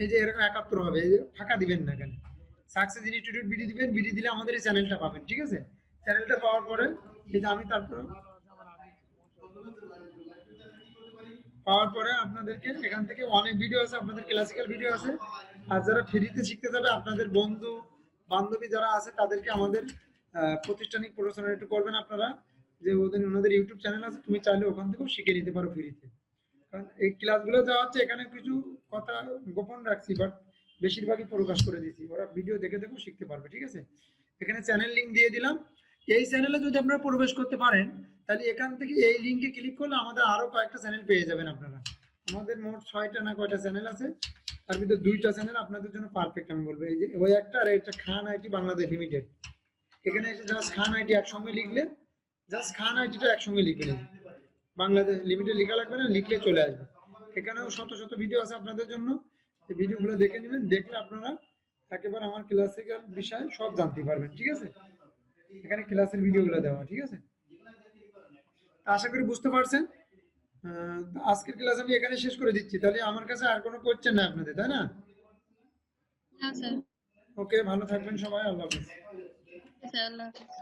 Speaker 1: এই যে এরকম 71 হবে, এই যে ফাঁকা দিবেন না, কেন সাকসেস ইনস্টিটিউট বিডি দিবেন। বিডি দিলে আমাদের এই চ্যানেলটা পাবেন, ঠিক আছে। চ্যানেলটা পাওয়ার পরে এই যে আমি তারপর পাওয়ার পরে আপনাদেরকে এখান থেকে অনেক ভিডিও আছে, আপনাদের ক্লাসিক্যাল ভিডিও আছে। আর যারা ফ্রিতে শিখতে যাবে, আপনাদের বন্ধু বান্ধবী যারা আছে তাদেরকে আমাদের প্রতিষ্ঠানিক প্ররোচনা একটু করবেন আপনারা, যে ওনাদের ইউটিউব চ্যানেল আছে, তুমি চাইলে ওখান থেকেও শিখে নিতে পারো ফ্রিতে। কারণ এই ক্লাসগুলো যা হচ্ছে এখানে কিছু কথা গোপন রাখছি, বাট বেশিরভাগই প্রকাশ করে দিচ্ছি, ওরা ভিডিও দেখে দেখেও শিখতে পারবে, ঠিক আছে। এখানে চ্যানেল লিংক দিয়ে দিলাম। এই চ্যানেলে যদি আপনারা প্রবেশ করতে পারেন, তাহলে এখান থেকে এই লিংকে ক্লিক করলে আমাদের আরো কয়েকটা চ্যানেল পেয়ে যাবেন আপনারা। আমাদের মোট 6টা না কয়টা চ্যানেল আছে, তার ভিতরে 2টা চ্যানেল আপনাদের জন্য পারফেক্ট আমি বলবো। এই যে ওই একটা, আর এটা খান আইটি বাংলাদেশ লিমিটেড। এখানে এসে জাস্ট খান আইটি একসঙ্গে লিখলে, জাস্ট খান আইটিটা একসঙ্গে লিখে নেবেন, বাংলাদেশ লিমিটেড লেখা লাগবে না, লিখলে চলে আসবে। এখানেও শত শত ভিডিও আছে আপনাদের জন্য, এই ভিডিওগুলো দেখে নেবেন, দেখলে আপনারা একেবারে আমার ক্লাসিক্যাল বিষয় সব জানতে পারবেন, ঠিক আছে। এখানে ক্লাসের ভিডিওগুলো দেওয়া, ঠিক আছে। আশা করি বুঝতে পারছেন। আজকের ক্লাস আমি এখানে শেষ করে দিচ্ছি, তাহলে আমার কাছে আর কোনো কোয়েশ্চেন নাই আপনাদের, তাই না?
Speaker 3: হ্যাঁ স্যার।
Speaker 1: ওকে, ভালো থাকবেন সবাই, আল্লাহ হাফেজ।
Speaker 3: স্যার, আল্লাহ হাফেজ।